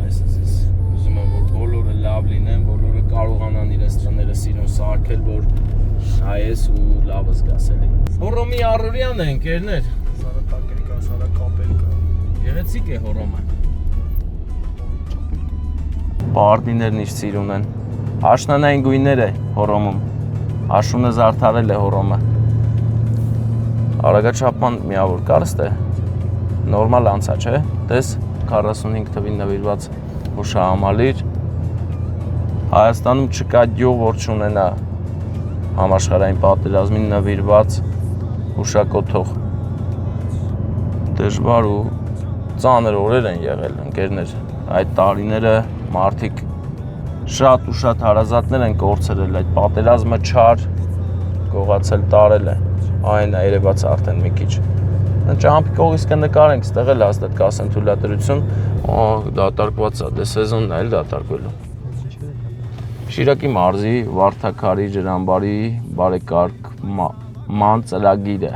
այսպես ուզում եմ, որ բոլորը լավ լինեն, բոլորը կարողանան իրենց տները սիրուն սարքել, որ հայես ու լավ զգաս էլի։ Հոռոմի առօրյան է, ընկերներ։ Սարը տակել կա, սարը կապել կա։ Գեղեցիկ է Հոռոմը։ Պարտիներն ինչ սիրուն են։ Աշնանային գույներ է Հոռոմում։ Աշունը զարդարել է Հոռոմը։ Արագաչափման միավոր կարստ է։ Նորմալ անցա, չէ՞։ Տես 45 թվին նվիրված հուշահամալիր։ Հայաստանում չկա գյուղ, որ չունենա համաշխարհային պատերազմին նվիրված հուշակոթող։ Դժվար ու ծանր օրեր են եղել, ընկերներ։ Այդ տարիները մարդիկ շատ ու շատ հարազատներ են կորցրել, այդ պատերազմը չար գողացել տարել է։ Այն է երևաց արդեն մի քիչ։ Ճամփի կողիսկը նկարենք, ստեղ էլ հաստատ կասեն թույլատրություն, դատարկված է, դե սեզոնն է էլ դատարկվելու։ Շիրակի մարզի Վարդաքարի ջրամբարի բարեկարգման ծրագիրը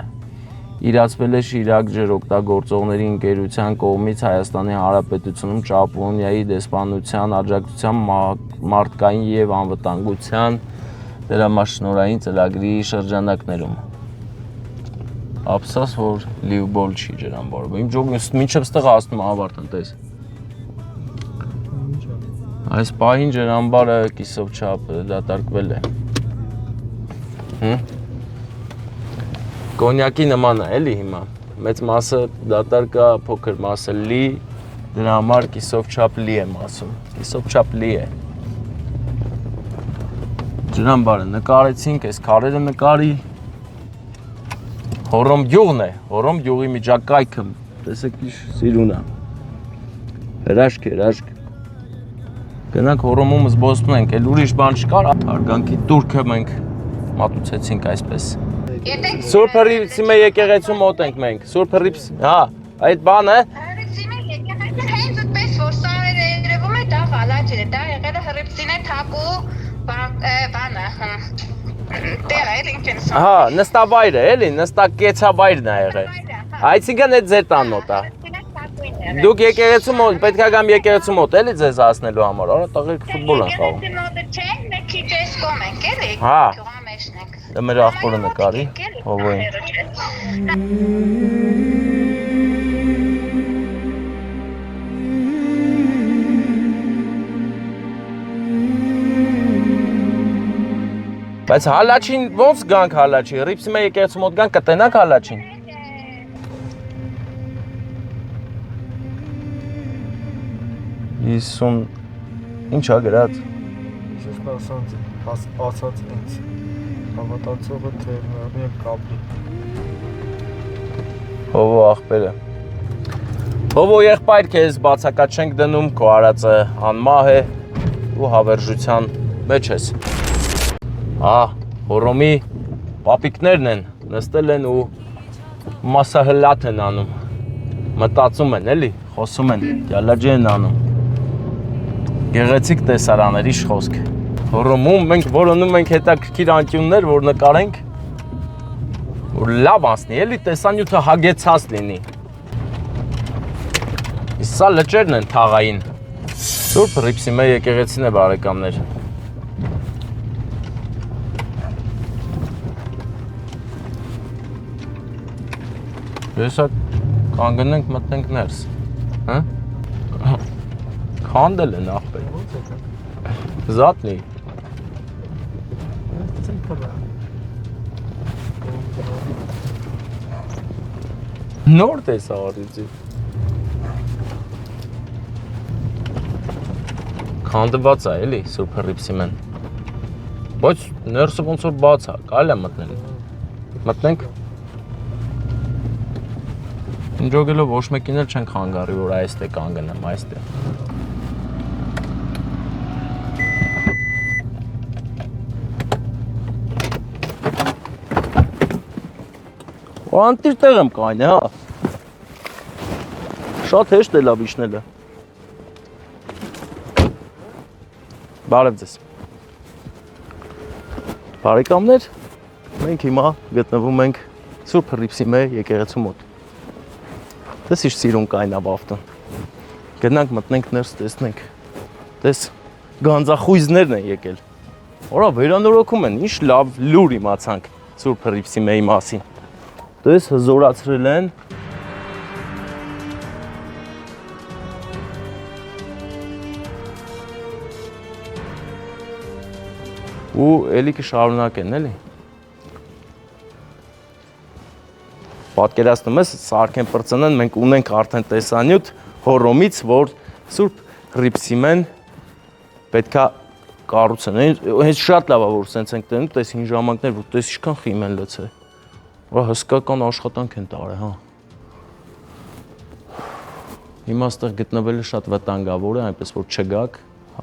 իրացվել է Շիրակ ջրօգտագործողների ընկերության կողմից Հայաստանի Հանրապետությունում Ճապոնիայի դեսպանության աջակցության մարդկային և անվտանգության դրամաշնորհային ծրագրի շրջանակներում։ Ափսոս, որ լիվբոլ չի ջրամբարը։ Իմ ջոգը մինչև ստեղ հասնում ավարտն տես։ Այս պահին ջրամբարը կիսով չափ դատարկվել է։ Կոնյակի նման է, էլի հիմա։ Մեծ մասը դատարկա, փոքր մասը լի, դրա համար կիսով չափ լի եմ ասում։ Կիսով չափ լի է։ Ջրամբարը նկարեցինք, այս քարերը նկարի։ Հոռոմ գյուղն է, Հոռոմ գյուղի միջակայքը, տեսեք ինչ սիրուն է։ Հրաշք։ Գնանք Հոռոմում զբոսնենք, էլ ուրիշ բան չկար, հարգանքի տուրքը մենք մատուցեցինք այսպես։ Սուրբ Հռիփսի մեր եկեղեցու մոտ ենք մենք, Սուրբ Հռիփս, հա, այդ բանը։ Հռիփսի մեր եկեղեցին հենց այդպես որ սա երևում է դա վալաճ է, դա եղել է Հռիփսին է թակու բանը, տեղը էլ ինչ են սա։ Հա, նստավայրը, էլի, նստակեցավայրն է եղել։ Այսինքն այդ ձեր տան մոտ է։ Դուք եկեղեցու մոտ, պետք է գամ եկեղեցու մոտ, էլի ձեզ հասնելու համար, արա տղերք ֆուտբոլ են խաղում։ Եկեղեցի մոտը չէ, մեկ Չես կոմ ենք էլի։ Հա։ Գյուղա մեջն ենք։ Դա մեր աղբորը նկարի, հովոյին։ Բայց հալաչին ոնց գանք հալաչի, ռիպսի մեր եկեղեցու մոտ գանք կտենակ հալաչին։ Իսուն, ինչ ա գրած։ Ես ասած ինձ հավատացողը թերնարի եմ կապի։ Հովո աղբերը։ Հովո եղբայր քեզ բացակաց չենք դնում, քո արածը անմահ է ու հավերժության մեջ ես։ Հորոմի պապիկներն են, նստել են ու մասահլատ են անում, մտածում են, էլի, խոսում են, դյալաջի են անում, գեղեցիկ տեսարաներ, իշ խոսք, հորոմում մենք որոնում ենք հետաքրքիր անկյուններ, որ նկարենք, որ լավ անցնի, էլի տեսանյութը հագեցած լինի, իսկ սա լճերն են թաղային, Սուրբ Ռիփսի մեր եկեղեցին է բարեկամներ, Հեսա կանգնենք մտնենք ներս, քանդել են աղբեր, զատնի, նոր տեսաղարիցի, քանդված է էլի Սուրբ Ռիփսի մեն, բայց ներսը ոնց որ բաց է, կարելի է մտնել, մտնենք, Ինջոգելով ոչ մեկին էլ չենք հանգարի, որ այստե կանգնեմ, այստե։ Ու անտիր տեղ եմ կայնի, հա։ Շատ հեշտ է լավ իջնելը։ Բարև ձեզ։ Բարեկամներ, մենք հիմա գտնվում ենք Սուրբ Ռիփսի մեր եկեղեցու մոտ։ Դες իշ սիրուն կայնավ ավտոն, գնանք մտնենք ներս տեսնենք, դες գանձախույզներն են եկել, որա վերանորոգում են, ինչ լավ լուր իմացանք Սուրբ Ռիփսի մեի մասին, դες հզորացրել են, ու էլի կշարունակեն, էլի, Պատկերացնում ես, սարքեն պրծնեն, մենք ունենք արդեն տեսանյութ հորոմից, որ Սուրբ Ռիփսի մեն պետքա կառուցեն, հենց շատ լավ է, որ սենց ենք տենում, տես հին ժամանակներ, որ տես իշքան խիմ են լծել, որ հսկական աշխատանք են տարել, հա։ Հիմա ստեղ գտնվելը շատ վտանգավոր է, այնպես որ չգաք,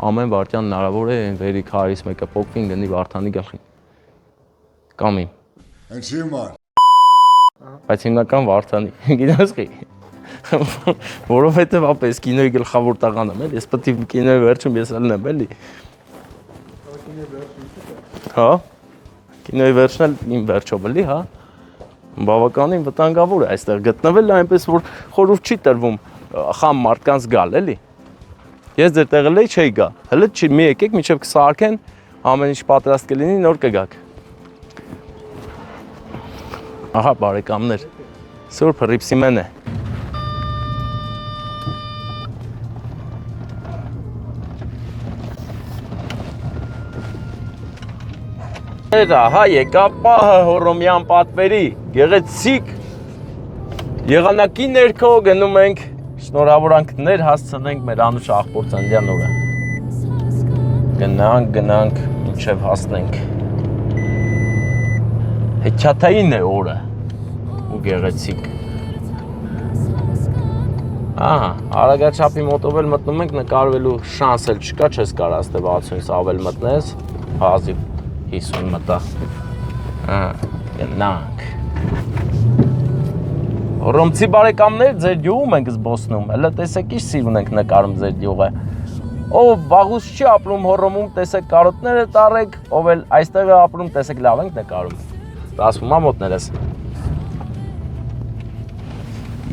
ամեն վարդյան հնարավոր է, վերի քարից մեկը պոկվին գնի Վարդանի գլխին, կամ իմ։ Բայց հիմնական Վարդանի, գիտես խի, որովհետև ապես կինոյի գլխավոր տաղան եմ, ես պետք է կինոյի վերջում ես ելնեմ, էլի։ Հա, կինոյի վերջն էլ իմ վերջով էլի, հա, բավականին վտանգավոր է այստեղ գտնվել, այնպես որ խորհուրդ չի տրվում խամ մարդկանց գալ, էլի։ Ես ձեր տեղը լեի չէի գա, հլը մի եկեք, մինչև կսարքեն, ամեն ինչ պատրաստ կլինի, նոր կգաք։ Ահա բարեկամներ, Սուրբ Ռիփսի մեն է։ Ահա եկա պահը հորոմյան պատվերի, գեղեցիկ, եղանակի ներքո գնում ենք, շնորհավորանքներ հասցնենք մեր անուշ աղբոր ծննդյան օրը։ Գնանք, մինչև հասնենք։ Հեքիաթային է օրը ու գեղեցիկ։ Ահա, արագաչափի մոտով էլ մտնում ենք, նկարվելու շանս էլ չկա, չես կարող աստե 60-ից ավել մտնես, հազիվ 50 մտա։ Գնանք։ Հորոմցի բարեկամներ, ձեր գյուղում ենք զբոսնում, հələ տեսեք ինչ սիրուն ենք նկարում ձեր գյուղը։ Ով վաղուց չի ապրում հորոմում, տեսեք կարոտները տարեք, ով էլ այստեղ է ապրում, տեսեք լավ ենք նկարում։ Ասվում է մոտներս։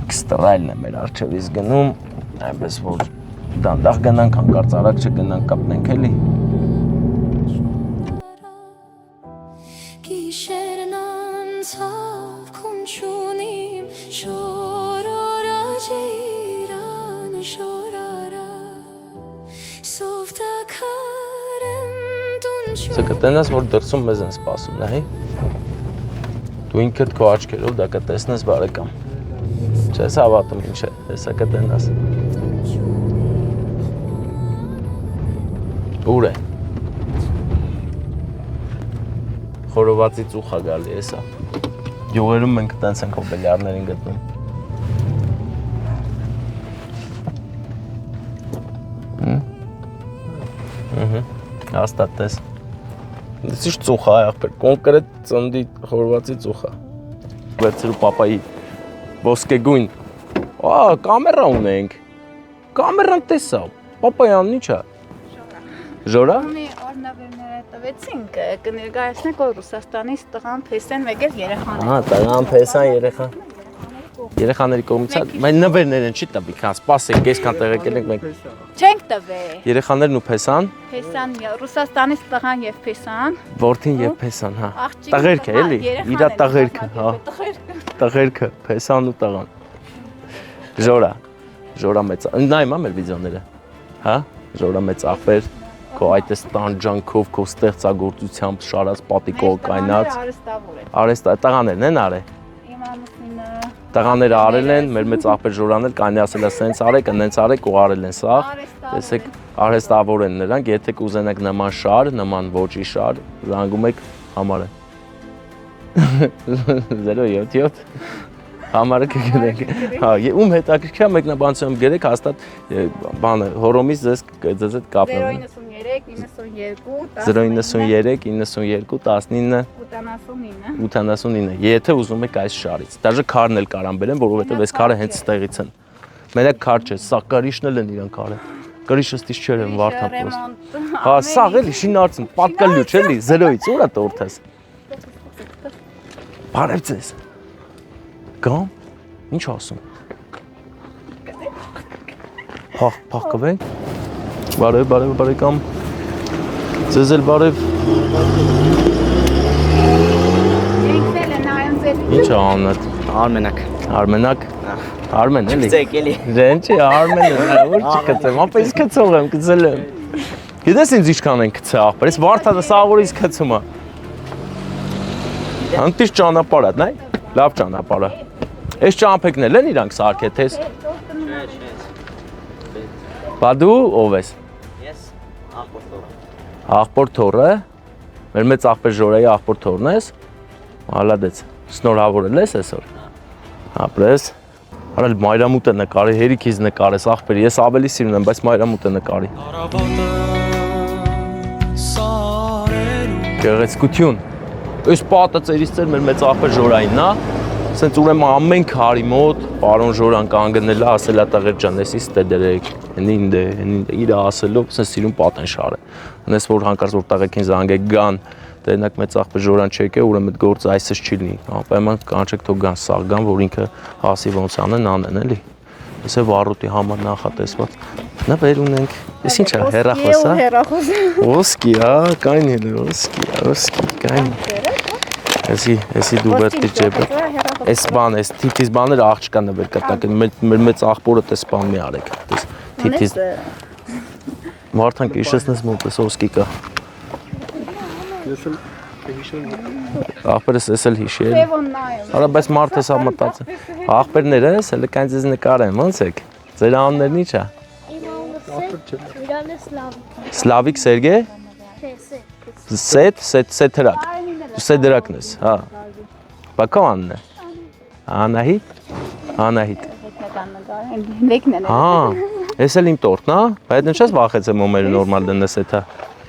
X-Trail-ն է մեր առջևից գնում, այնպես որ դանդաղ գնանք, հանկարծ արագ չգնանք կապնենք էլի։ Սա կտենաս, որ դրսում մեզ են սպասում, նայ։ Դու ինքդ քո աչքերով դա կտեսնես բարեկամ։ Չես հավատում ինչ է, հեսա կտենաս։ Ուր է։ Խորովածի ծուխա գալի հեսա։ Յուղերում մենք տենց ենք հոբելյարներին գտնում։ Հաստատ տես։ Դες ինչ ծուխա աղբեր, կոնկրետ ծնդի խորովածի ծուխա։ Վերցրու պապայի ոսկեգույն։ Կամերա ունենք։ Կամերան տեսա։ Պապայանն ի՞նչ է։ Ժորա։ Ունի օրնավերները տվեցինք, կներկայացնենք որ Ռուսաստանից տղան փեսեն մեկ էլ երեխան։ Տղան փեսան երեխա։ Երեխաների կողմից մենք նվերներ են չի տվի, քան սպասենք, այսքան տեղեկել ենք մենք։ Չենք տվել։ Երեխաներն ու փեսան։ Փեսան Ռուսաստանից տղան եւ փեսան։ Որդին եւ փեսան, հա։ Տղերք է, էլի։ Իրա տղերքը, հա։ Տղերքը, փեսան ու տղան։ Ժորա մեծ։ Նայում ա մեր վիդեոները։ Հա։ Ժորա մեծ աղբեր, քո այդ տանջանքով, քո ստեղծագործությամբ շարած պատիկով կայնած։ Արեստա տղաներն են արել։ Իմ ամուսինը Տղաները արել են, մեր մեծ աղբեր Ժորանն էլ կանի ասել է սենց արեք, նենց արեք ու արել են սա։ Տեսեք, արհեստավոր են նրանք, եթե կուզենաք նման շար, նման ոճի շար, զանգում եք համարը։ 077 համարը կգրենք։ Հա, ում հետաքրքիր մեկնաբանությամբ գրեք, հաստատ բանը հորոմից ձեզ հետ կապնեմ։ 093 92 19 89 Եթե ուզում եք այս շարից։ Դաժե քարն էլ կարան բերեմ, որովհետև այս քարը հենց ստեղից են։ Մենակ քար չէ, սա կարիշն էլ են իրանք արել։ Կարիշը ստիշ չեր են վարդան պրոստ։ Հա, սաղ էլի շինարցն, պատկալյուչ էլի, 0-ից ուրա տորթես։ Բարև ձեզ։ Գամ, ինչ ասում։ Փախկվենք։ Բարև, ձեզ էլ բարև։ Ինչ է անունդ։ Արմենակ։ Արմեն էլի։ Կծեք էլի։ Դեն չի Արմենը, որ չկծեմ, ապա ես կծող եմ, կծել եմ։ Գիտես ինձ ինչքան են կծե աղբեր, ես վարդանը սաղորից կծում է։ Հանդիշ ճանապարհ է, նայ, լավ ճանապարհ է։ Այս ճամփեկն են իրանք սարքե թես։ Բա դու ով ես։ Ես աղբոր թորը։ Աղբոր թորը։ Մեր մեծ աղբեր Ժորայի աղբոր թորն ես։ Մալադեց։ Շնորհավորել ես այսօր։ Ապրես։ Արել մայրամուտը նկարի, հերիքից նկարես աղբեր, ես ավելի սիրուն եմ, բայց մայրամուտը նկարի։ Գեղեցկություն։ Այս պատը ծերից ծեր մեր մեծ աղբեր Ժորայինն է։ Սենց ուրեմն ամեն քարի մոտ պարոն Ժորան կանգնել է, ասել է տղեր ջան, էսի ստե դրեք, հենինդ է, իր ասելով, սենց սիրուն պատեն շարը։ Ունես որ հանկարծ որ տղեկին զանգեք գան, դենակ մեծ աղբեր Ժորան չեկե, ուրեմն այդ գործը այսպես չի լինի։ Անպայման կանչեք թող գան սաղ գան, որ ինքը հասի ոնց անեն, էլի։ Էս է վառուտի համար նախատեսված։ Նվեր ունենք։ Էս ինչ է, հեռախոս, հա։ Ոսկի, հա, կային էլ ոսկի, կային։ Էսի դու վերտի ջեբը։ Էս բան, էս թիթիզ բաները աղջկա նվեր կտակ, մեր մեծ աղբորը տես բան մի արեք, տես թիթիզ։ Մարդանք իշեսնես մոտես ոսկի կա։ Աղբերս ես էլ հիշի էլի։ Արա, բայց մարդ ես ամտած է։ Աղբերները ես էլ կայն ձեզ նկարեմ, ոնց եք։ Ձեր անուններն ի՞նչ է։ Սլավիկ Սերգե։ Սեթրակ։ Դու Սեդրակն ես, հա։ Բա քո անունն է։ Անահիտ։ Հա, ես էլ իմ տորտն, հա։ Բայց չես վախեցեմ ոմերը նորմալ դնես էթա։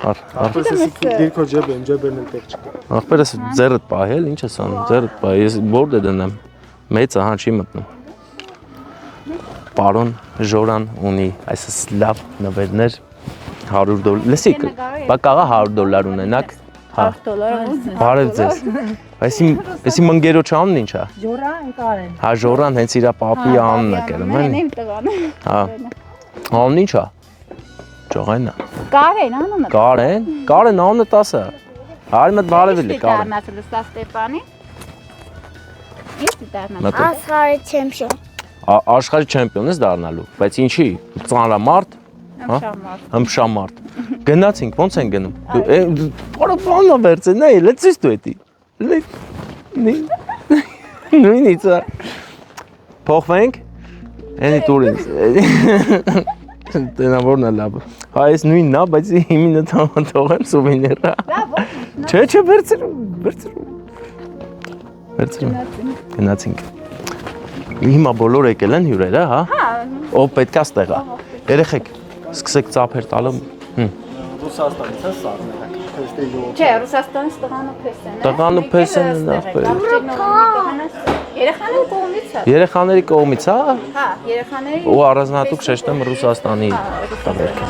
Ախպերս ես դիրքո ջեբեն էլ տեղ չկա։ Ախպերս ձեռդ պահել, ինչ ես անում, ձեռդ պահել, ես որդ է դնեմ, մեծը հա չի մտնում։ Պարոն Ժորան ունի այսպես լավ նվերներ, $100, լսիք, բա կաղա $100 ունենակ, հա, բարև ձեզ, այսի մնգերոչ անուն ինչ է։ Ժորան Կարեն։ Հա Ժորան հենց իրա պապի անունն է կերում, հա, անուն ինչ է։ Ճողայնա։ Կարեն անունը։ Կարեն անունը 10-ը։ Հարի մտ բարևիլ է Կարեն։ Դառնացել սա Ստեփանի։ Ես դառնացել։ Աշխարհի չեմպիոն։ Աշխարհի չեմպիոն ես դառնալու, բայց ինչի։ Ծանրամարդ։ Հմշամարտ։ Գնացինք, ոնց են գնում։ Դու պարը բանա վերցե, նայ, լեցես դու էդի։ Նույնից է։ Փոխվենք։ Էնի տուր ինձ։ Տենա որն է լավ։ Հա ես նույնն է, բայց հիմինը թողեմ սուվենիրա։ Չէ, վերցրու։ Գնացինք։ Հիմա բոլոր եկել են հյուրերը, հա։ Ով պետք է ստեղա։ Երեխեք, սկսեք ծափեր տալու։ Ռուսաստանից է սառները։ Չէ, Ռուսաստանից տղան ու փեսեն է։ Տղան ու փեսեն են Երեխաների կողմից է։ Երեխաների կողմից, հա։ Հա, երեխաների։ Ու առանձնատուկ շեշտեմ Ռուսաստանի տղերքը։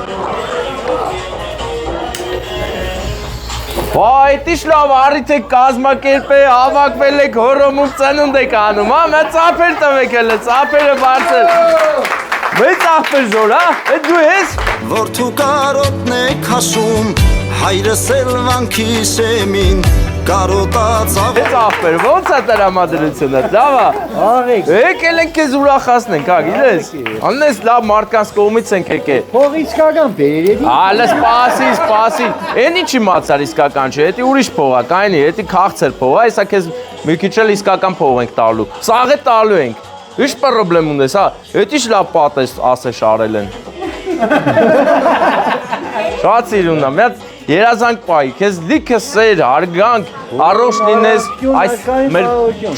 Վայ, դիշ լավ, առիթ եք կազմակերպ է, հավաքվել եք հորոմուվ ծնունդ եք անում, հա, մա ծափեր տվեք հələ, ծափերը բարձր։ Մեծ աղբեր զոր, հա, էդ դու ես։ Որդու կարոտն է քաշում հայրս էլ վանքի շեմին կարոտած Մեծ աղբեր, ոնց է տրամադրությունը, լավ է։ Եկել ենք քեզ ուրախացնենք, հա, գիտես։ Աննես լավ մարդկանց կողմից ենք եկել։ Փող իսկական բերերի։ Ալը սպասի։ Էն ինչի մացար իսկական չէ, էդի ուրիշ փող է, կայնի, էդի քաղցր փող է, հեսա քեզ մի քիչ էլ իսկական փող ենք տալու։ Սաղ է տալու ենք։ Ինչ պրոբլեմ ունես, հա։ Էդ ինչ լավ պատես ասես արել են։ Շատ սիրուն է, մի հատ երազանք պայի, քեզ լիքը սեր, հարգանք, առողջ լինես, այս մեր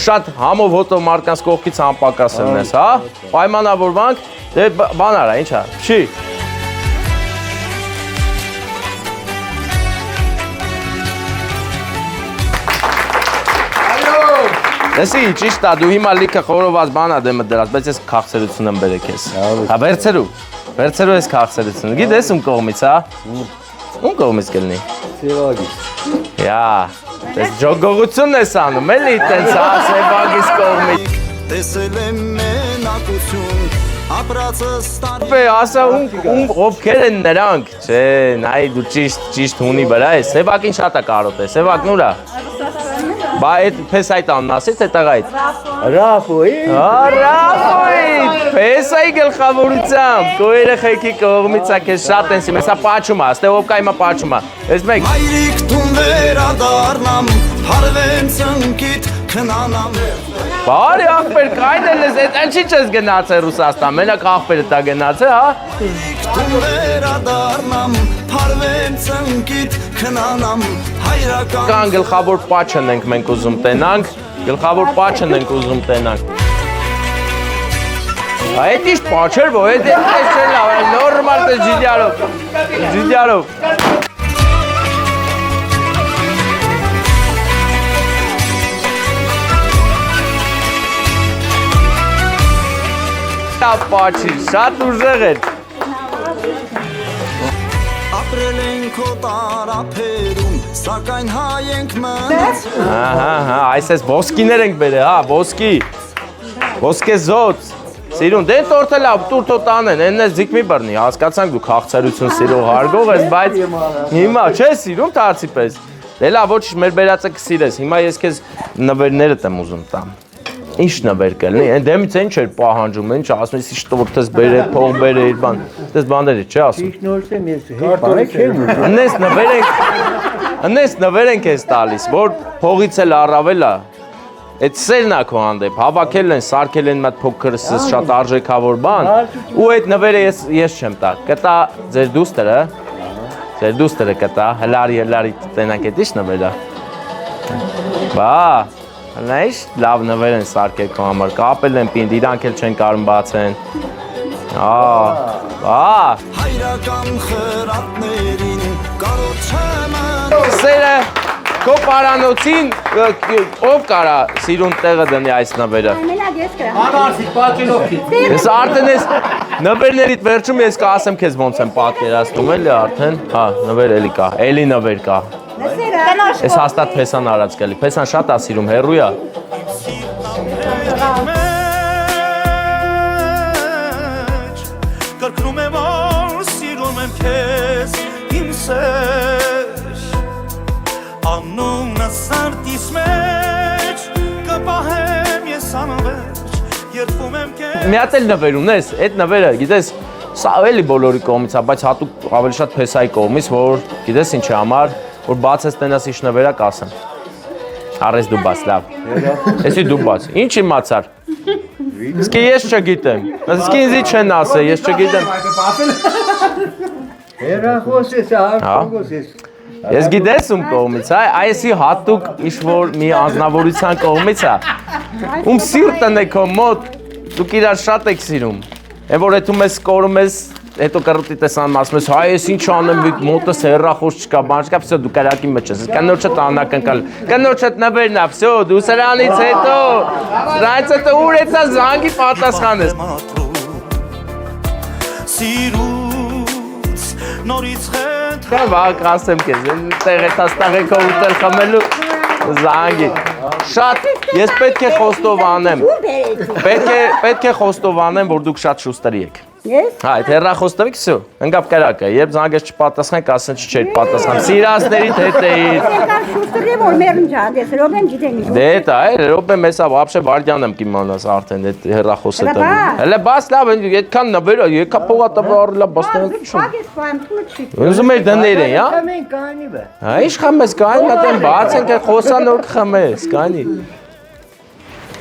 շատ համով հոտով մարդկանց կողքից անպակաս լինես, հա։ Պայմանավորվանք, դե բան արա, ինչ է, չի։ Լսի, ճիշտ է, դու հիմա լիքը խորոված բանա դեմը դրած, բայց ես քաղցրություն եմ բերեք ես։ Հա, վերցերու ես քաղցրությունը, գիտես ում կողմից, հա։ Ում կողմից կլնի։ Սևագից։ Յա, ես ջոգողությունն ես անում, էլի տենց, հա, Սևագից կողմից։ տեսել եմ մենակություն ապրածս տարի Պե, ասա ովքեր են նրանք, չէ, նայ դու ճիշտ հունի վրա ես, Սևակին շատ է կարոտ է, Սևակն ուր է։ Բա այդ փեսայտ անուն ասից է տղայից։ Ռաֆոյի։ Ռաֆոյի, փեսայի գլխավորությամբ, քո երեխեքի կողմից է քեզ շատ են սիրում, հեսա պաչում է, ստե ով կա հիմա պաչում է։ Ես մեկ Հայրիկ տուն վերադառնամ հարվեմ ծնկիտ քնանամ Բարի աղբեր կայնել ես, այդ ինչի չես գնացել Ռուսաստան, մենակ աղբերը տա գնացել, հա։ Տուն վերադառնամ հարվեմ ծնկիտ քնանամ հայրական Կան գլխավոր պաչն ենք մենք ուզում տենանք, գլխավոր պաչն ենք ուզում տենանք։ Այդ ինչ պաչ էր, որ այդ չէ լավ, նորմալ է ջիդյարով։ Պաչի, շատ ուժեղ էր։ Ապրել ենք քո տարափերում սակայն հայ ենք մնաց Ահա, այս էս ոսկիներ ենք բերել, հա, ոսկե զոծ։ Սիրուն, դե տորտը լավ, տուր թո տանեն, էն ես ձիք մի բռնի, հասկացանք դու քաղցրություն սիրող հարգող ես, բայց հիմա չէ սիրում դարձի պես։ Դե լավ, ոչ մեր բերածը կսիրես, հիմա ես քեզ նվերներդ եմ ուզում տամ։ Ինչ նվեր կլինի, այն դեմից ինչ էր պահանջում, ինչ ասում ես, ինչ տորտես բերել, փող բերել, բան, դες բաներ չի ասում։ Իգնորսեմ ես հետ չեմ ուզում։ Ընես նվեր ենք ես տալիս, որ փողից էլ առավել է։ Այդ սերն է քո հանդեպ, հավաքել են, սարքել են մատ փոքր շատ արժեքավոր բան, ու այդ նվերը ես չեմ տա։ Կտա ձեր դուստերը, ձեր դուստերը կտա, հլարի տենանք այդ ինչ նվեր է։ Բա Նայիշ, լավ նվեր են սարքել քո համար, կապել են պինդ, իրանք էլ չեն կարում բացեն։ հայրական խրատներին կարոտ չեմ Սերը, քո պարանոցին, ով կարա սիրուն տեղը դնի այս նվերը։ Մենակ ես կրա։ Անարսիկ պատկերով Ես արդեն ես նվերներիդ վերջում ես կասեմ քեզ ոնց եմ պատկերացնում, էլի արդեն, հա, նվեր էլի կա, էլի նվեր կա։ Ես հաստատ փեսան արած կլի, փեսան շատ է սիրում, հեռու է։ Կրկնում եմ որ սիրում եմ քեզ իմ սեր Անունը սարտիս մեջ կպահեմ ես անվերջ երդվում եմ քեզ Մի հատ էլ նվեր ունես, այդ նվերը, գիտես, Սա էլի բոլորի կողմից է, բայց հատուկ ավելի շատ փեսայի կողմից, որ գիտես ինչի համար, որ բացես տենաս իշնվերա կասեմ։ Արես դու բաց, լավ։ Էսի դու բաց։ Ինչ իմացար։ Իսկ ես չգիտեմ։ Իսկ ինձ չեն ասել, ես չգիտեմ։ Ես գիտես ում կողմից է, այսի հատուկ ինչ-որ մի անձնավորության կողմից է, ում սիրտն է քո մոտ, դուք իրար շատ եք սիրում, են որ հետում ես կորում ես, հետո կռտի տեսանում ասում ես, հայ ես ինչ անեմ, մոտս հեռախոս չկա, բան չկա, վսյո դու կարակի մեջ ես, կնոջդ անակնկալ, կնոջդ նվերն է, վսյո դու սրանից հետո, սրանից հետո ուր էցա զանգի պատասխան ես։ Սիրուց նորից Վաղ ասեմ կեզ, տեղետաստաղ եք ուտել խմելու զանգի։ Շատ, ես պետք է խոստով անեմ, պետք է խոստով անեմ, որ դուք շատ շուստերի եք։ Ես։ Հա, այդ հեռախոս տվեք, վсё, ընկավ կրակը, երբ զանգես չպատասխան, կասեն չէր պատասխան, սիրասներից հետ էիր։ Եկան շուստերի, որ մերն չհանդես, Ռոբեն գիտեն ինչ։ Դե դա է, Ռոբեն մեսա вообще վարդյան եմ կիմանաս արդեն այդ հեռախոսը տվի։ Հələ բաց լավ, այդքան նվեր, եկա փողա տվա առլա բաստան։ Փագես բան թույլ չի։ Ուզում եք դներ են, հա։ Մենք կանի բե։ Հա, ինչ խմես, կանի, մտեն բաց ենք, խոսանոր կխմես, կանի։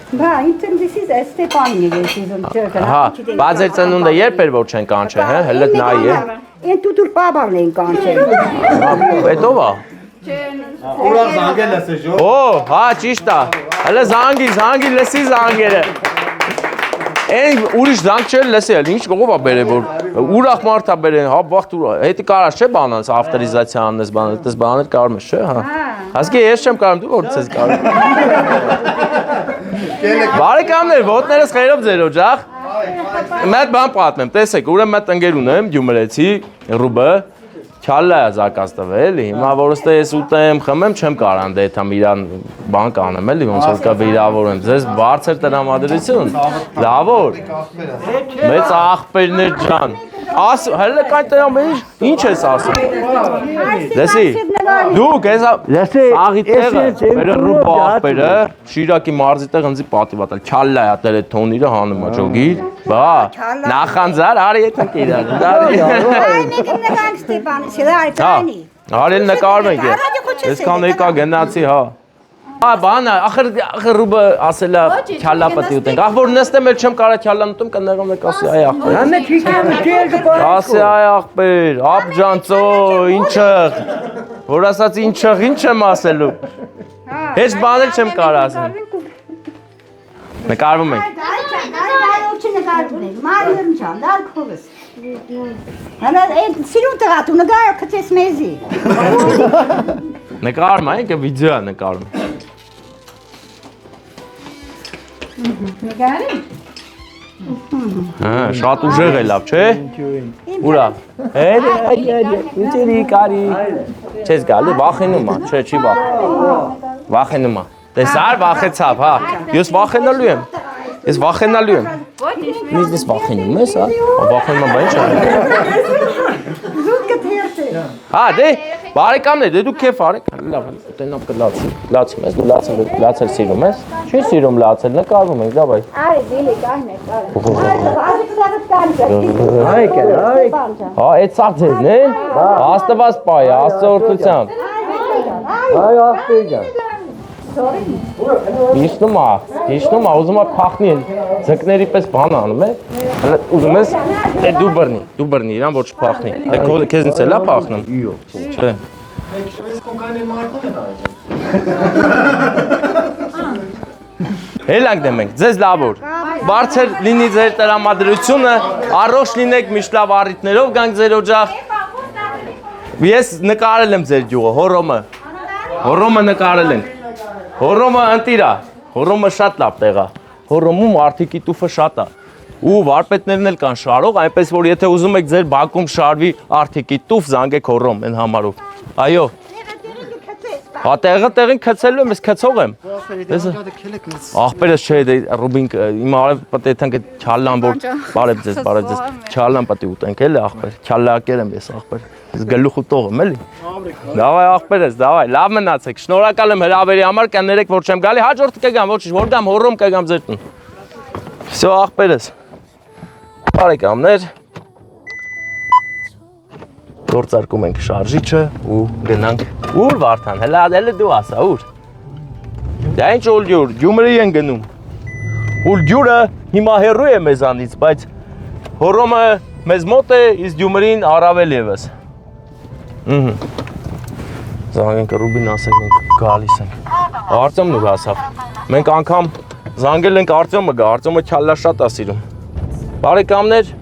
Բա, this is Ստեփանի ես ուզում Հա, բայց այդ ծնունդը երբ էր որ չեն կանչել, հա, հələ նայ է։ Են տուտուր պաբավն են կանչել։ Հետո ա։ Ուրախ զանգել ես ժո։ Օ, հա, ճիշտ է։ Հələ զանգի լսի զանգերը։ Այն ուրիշ զանգ չէ լսի, ինչ կողով է բերել որ ուրախ մարդ է բերել, հա, բախտ ուրախ։ Հետի կարաս չէ բանանց ավտորիզացիա անես բանը, դες բաներ կարող ես, չէ, հա։ Հասկի ես չեմ կարող, դու որից ես կարող։ Բարեկամներ, ոտներս խերով ձեր օջախ։ Մեծ բան պատմեմ, տեսեք, ուրեմն մեծ ընկեր ունեմ, Գյումրեցի, Ռուբը, Չալլա է զակած տվել, հիմա որստե ես ուտեմ, խմեմ, չեմ կարող դե թամ իրան բան կանեմ, էլի ոնց որ կա վիրավորեմ, ձեզ բարձր տրամադրություն, լավոր, մեծ աղբերներ ջան, հələ կայն տրամադրություն, ինչ ես ասում, լեսի, դուք ես աղի տեղը, բերը Ռուբա աղբերը, շիրակի մարզի տեղ ընձի պատիվատալ, Չալլա է ատել է թոնիրը հանում է ջոգիր, բա, նախանձար, արի ետնք իրան, դարի, Արել նկարում ենք ես կան եկա գնացի, հա։ Հա, բանը, ախր Ռուբը ասել է քյալա պտի ուտենք, ախ որ նստեմ էլ չեմ կարա քյալան ուտում, կնեղում եք ասի այ աղբեր։ Ասի այ աղբեր, ապ ջանցո, ինչեղ, որ ասաց ինչեղ, ինչ եմ ասելու։ Հեչ բանել չեմ կարա ասել։ Նկարվում ենք։ Սիրուն տղատ ու նգարը կծես մեզի։ Նկարում ենք, վիդեո է նկարում։ Նգարի։ Հա, շատ ուժեղ է լավ, չէ։ Ուրա։ Ինչերի կարի։ Չես գալի, վախենում է, չէ, չի վախենում է։ Տեսար, վախեցավ, հա։ Ես վախենալու եմ։ Ես վախենալու եմ։ Ես վախենում ես, հա։ Վախենում եմ, բա ինչ է։ Հա, դե, բարեկամներ, դե դու քեֆ արեք, լավ, տենամ կլացի մեզ, դու լացել սիրում ես։ Չի սիրում լացել, նկարվում ենք, դավայ։ Արի, դիլի, կայն է, Հա, այդ սաղ ձեզն է, աստված պայ, աստծո օրդությամբ։ Այ աղբեր ջան։ Իշնում է, ուզում է փախնի են, ձկների պես բան անում է, ուզում ես, դու բրնի, իրան որ չփախնի, քեզնից էլ է փախնում, չէ։ Հելանք դեմ ենք, ձեզ լավոր, բարձր լինի ձեր տրամադրությունը, առողջ լինեք միշտ լավ առիթներով գանք ձեր օջախ, ես նկարել եմ ձեր գյուղը, հորոմը նկարել ենք, Հորոմը ընտիրա, հորոմը շատ լավ տեղ է, հորոմում արդիկի տուֆը շատ է, ու վարպետներն էլ կան շարող, այնպես որ եթե ուզում եք ձեր բակում շարվի արդիկի տուֆ, զանգեք հորոմ են համարով, այո, հա տեղին քցելու եմ, ես քցող եմ, աղբերս չէ, Ռուբին, իմ արև պտի եթանք այդ չալլան, որ բարև ձեզ, չալլան պտի ուտենք էլ է աղբեր, չալլակեր եմ ես աղբեր, ես գլուխ ուտող եմ էլի, դավայ աղբերս, դավայ, լավ մնացեք, շնորհակալ եմ հրավերի համար, կներեք, որ չեմ գալի, հաջորդը կգամ, ոչինչ, որ գամ հորոմ կգամ ձեր տուն, վсё աղբերս, բարեկամներ, Գործարկում ենք շարժիչը ու գնանք։ Ուր Վարդան, հələ դու ասա, ուր։ Դա ինչ ուլջուր, Գյումրի են գնում։ Ուլջուրը հիմա հեռու է մեզանից, բայց Հոռոմը մեզ մոտ է, իսկ Գյումրին առավել եւս։ Զանգենք Ռուբին, ասենք մենք գալիս ենք։ Արտեմն ուր ասավ։ Մենք անգամ զանգել ենք Արտեմը գա, Արտեմը քյալլա շատ է սիրում։ Բարեկամներ,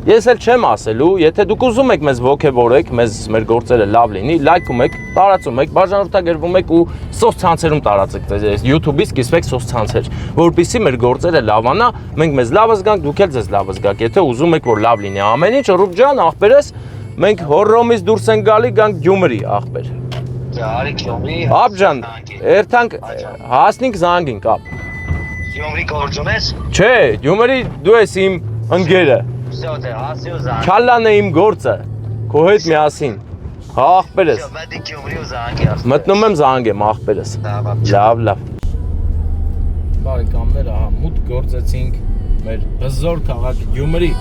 ես էլ չեմ ասելու, եթե դուք ուզում եք մեզ ոգևորեք, մեր գործերը լավ լինի, լայքում եք, տարածում եք, բաժանորդագրվում եք ու սոցցանցերում տարածեք, YouTube-ից կիսվեք սոցցանցեր, որպեսզի մեր գործերը լավանա, մենք մեզ լավը զգանք, դուք էլ ձեզ լավը զգաք, եթե ուզում եք որ լավ լինի ամեն ինչ, Ռուբ ջան, աղբերս, մենք Հոռոմից դուրս ենք գալի, գանք Գյումրի, աղբեր։ Ապ ջան, երթանք հասնենք զանգինք, ապ։ Գյումրի գործում ես։ Չէ, Գյումրի դու ես իմ ընկերը։ Քալլան է իմ գործը, քո հետ միասին։ Հա, աղբերս։ Մտնում եմ զանգեմ, աղբերս։ Լավ։ Բարեկամներ, ահա, մուտք գործեցինք մեր հզոր քաղաք Գյումրի։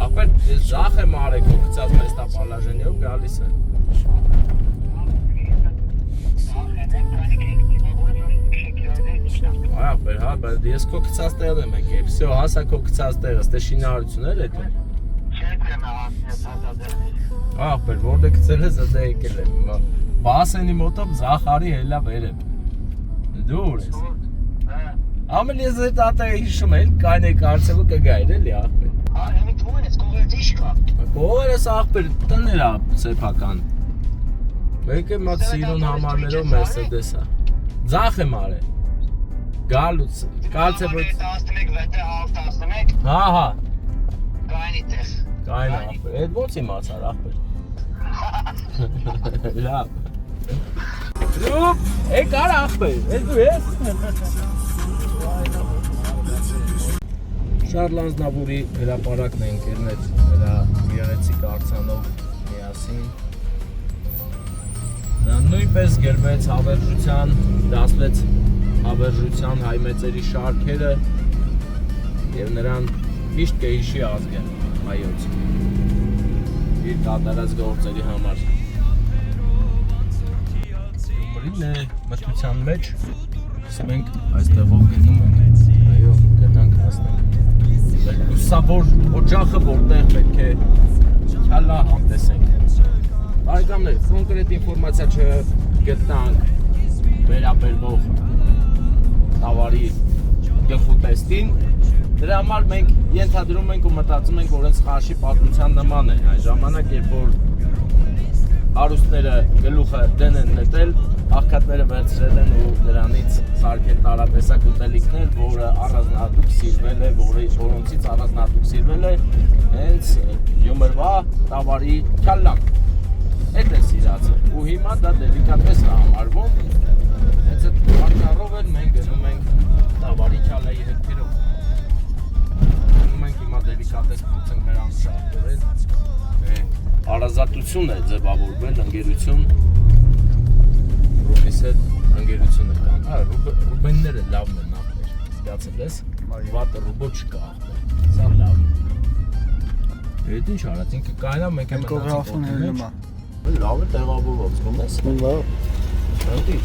Ապեր, ես զախ եմ արեք, ու կծած մեզ տա պալաժենյով գալիս է։ Ապեր, հա, բայց ես քո կծած տեղն եմ եկել, վсё, հասա քո կծած տեղը, ստե շինարարություններ է դու։ Ապեր, որտե կծել ես, դե եկել եմ, բասենի մոտով զախարի հելա վերև։ Դու ուր ես։ Ամեն ես այդ ատեղը հիշում էլ, կայն է կարծևը կգայր էլի աղբեր։ Ամի թվում ես կողերս ինչ կա։ Կողերս աղբեր տներ է սեփական։ Մեկը մատ սիրուն համարներով Mercedes է։ Ձախ եմ արել։ Գալուց, կարծևը 11 Հա։ Կայնի տեղ։ Կայն աղբեր, այդ ո՞նց իմացար աղբեր։ Լավ։ Դու, կար աղբեր, ես դու ես։ Շարլ Անձնավուրի հրապարակն է ընկերներ նրա գեղեցիկ արձանով միասին։ Նա նույնպես գրվեց հավերժության, դասվեց հավերժության հայ մեծերի շարքերը և նրան միշտ կհիշի ազգը հայոց իր կատարած գործերի համար։ Գյումրին է մթության մեջ, մենք այստեղով գնում ենք, այո, գնանք հասնենք։ Լուսավոր օջախը որտեղ պետք է քյալա համտեսենք։ Բարեկամներ, կոնկրետ ինֆորմացիա չգտնանք վերաբերվող տավարի գլխուտեստին, դրա համար մենք ենթադրում ենք ու մտածում ենք, որ այս խաշի պատմության նման է, այն ժամանակ, երբ որ հարուստները գլուխը դեն են նետել, աղքատները վերցրել են ու դրանից սարքել տարատեսակ ուտելիքներ, որը առանձնահատուկ սիրվել է, որոնցից առանձնահատուկ սիրվել է հենց Գյումրվա տավարի քյալլան։ Այդ է սիրածը։ Ու հիմա դա դելիկատես է համարվում։ Հենց այդ պատճառով էլ մենք գնում ենք տավարի քյալայի հետքերով։ Գնում ենք հիմա դելիկատես փորձենք մեր անշահել։ Արազատություն է ձևավորվել, ընկերություն Ռուբիս հետ ընկերություն է կան, հա, Ռուբենները լավն են աղբեր, զգացել ես, վատը Ռուբո չկա աղբեր, սա լավն է։ Հետ ինչ արած, ինքը կայնա մենք եմ մնացին կոտի մեջ, լավ է տեղավորված, զգում ես։ Լավ։ Հանդիչ։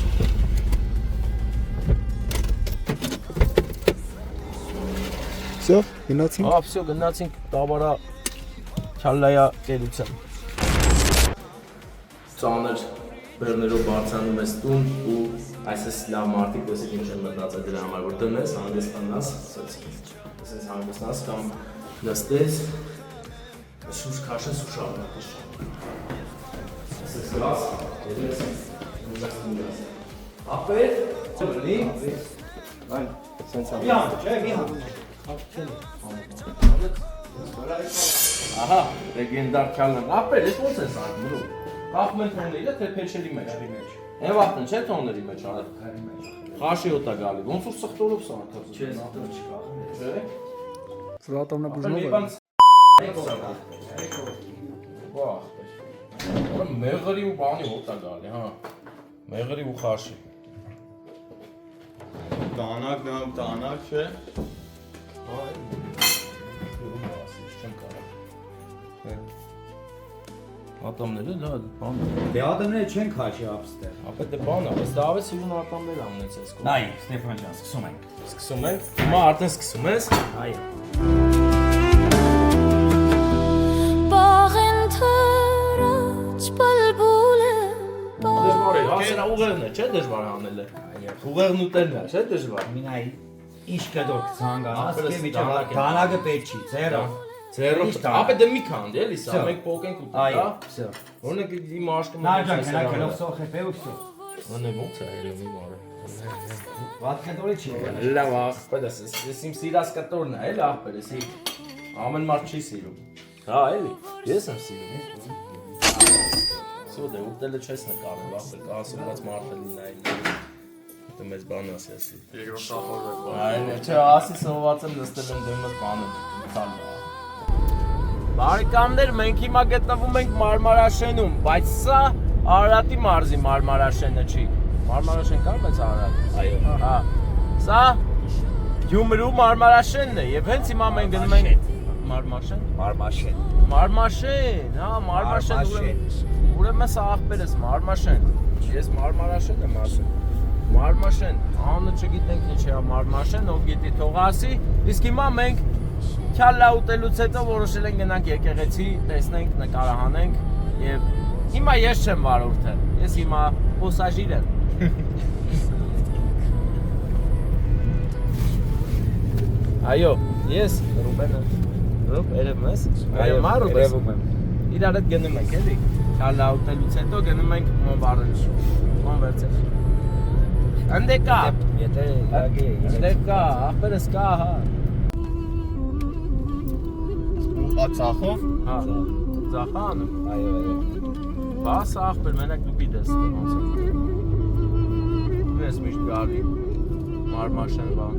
Всё, գնացինք։ Հա, всё, գնացինք տավարա քյալլայա կերության։ Ծանր բեռներով բարձանում ես տուն ու այսպես լավ մարդիկ տեսեք ինչ են մտածել դրա համար, որ տնես, հանգստանաս, ասենց հանգստանաս կամ նստես, շուշ քաշես ու շարունակես։ Ասես գաս, դերես, նստես։ Ապեր, ծորնի, այն, սենց է։ Միան, չէ, միան։ Ահա, լեգենդար քյալն, ապեր, ես ո՞նց ես անում, բրո։ Կախում են թողնելը, թե փեշերի մեջ։ Այն վաղտն չէ թոների մեջ արել։ Խաշի օտա գալի։ Ոնց որ սխտորով սարքած։ Չէ, սխտոր չկա։ Չէ։ Ֆրատովնա բուժնով է։ Վախ։ Մեղրի ու բանի օտա գալի, հա։ Մեղրի ու խաշի։ Տանակ չէ։ Այ։ Չեմ կարող։ Ատամները դա բան։ Դե ատամները չեն քաշի ապստեղ։ Ապա դե բան է, բայց դա ավե սիրուն ատամներ ամնեցես։ Նայ, Ստեփան ջան, սկսում ենք։ Սկսում ենք։ Հիմա արդեն սկսում ես։ Այո։ باغن تراج بلبل Դժվար է, հասերա ուղեղն է, չէ՞ դժվար հանելը։ Ուղեղն ուտելն է, չէ՞ դժվար։ Մինայ ինչ կդոր ցանկանաս, Ապրես կե միջա տանակ է։ բանակը պետք չի, ձերը։ Ձերով։ Ապա դե մի քանդ էլի, սա մենք փոկենք ուտենք, Այո, հա։ всё։ Օրինակ իմ աշկը Նայ ջան, քնա սոխ է, փեուքսո։ Ոնե ոնց է ելում իմ արը։ Վատկետորի չի։ Լավ, ախպեր ես իմ սիրած կտորն է, էլի ախպեր ես։ Ամեն մարդ չի սիրում։ Հա, էլի, ես եմ սիրում։ Սո դե ուտելը չես նկարել, ախպեր կասումած մարդը լինային։ Դե մեծ բան ասեցի։ Երկրորդ ախորը։ Այո, չէ, ասի սոված եմ նստել եմ դեմս բանը։ Բարեկամներ, մենք հիմա գտնվում ենք Մարմարաշենում, բայց սա Արարատի մարզի Մարմարաշենը չի։ Մարմարաշեն կա՞ մեծ Արարատ։ Այո։ Հա։ Սա Գյումրու Մարմարաշենն է եւ հենց հիմա մենք գնում ենք Մարմաշեն։ Մարմաշեն, հա, Մարմաշեն։ Ուրեմն սա ախպերս Մարմաշեն։ Ես Մարմարաշեն եմ ասում։ Մարմաշեն, անունը չգիտենք ինչ է Մարմաշեն, ով գիտի թող ասի։ Իսկ հիմա մենք քյալլա ուտելուց հետո որոշել ենք գնանք եկեղեցի, տեսնենք, նկարահանենք եւ հիմա ես չեմ վարորդը։ Ես հիմա պասաժիր եմ։ Այո, ես Ռուբենը։ Ռուբ, երևում ես։ Այո, Ռուբեն։ Իրար հետ գնում ենք, էլի։ Քյալլա ուտելուց հետո գնում ենք Մոնվարոջ։ Կոնվերցել։ Անդե կա։ Եթե լագի է։ Անդե կա, ախպերս կա, հա։ Ծախով։ Հա, ծախան։ Այո։ Բաս ախպեր, մենակ դու գիտես ոնց է։ Դու ես միշտ գալի Մարմաշեն բան։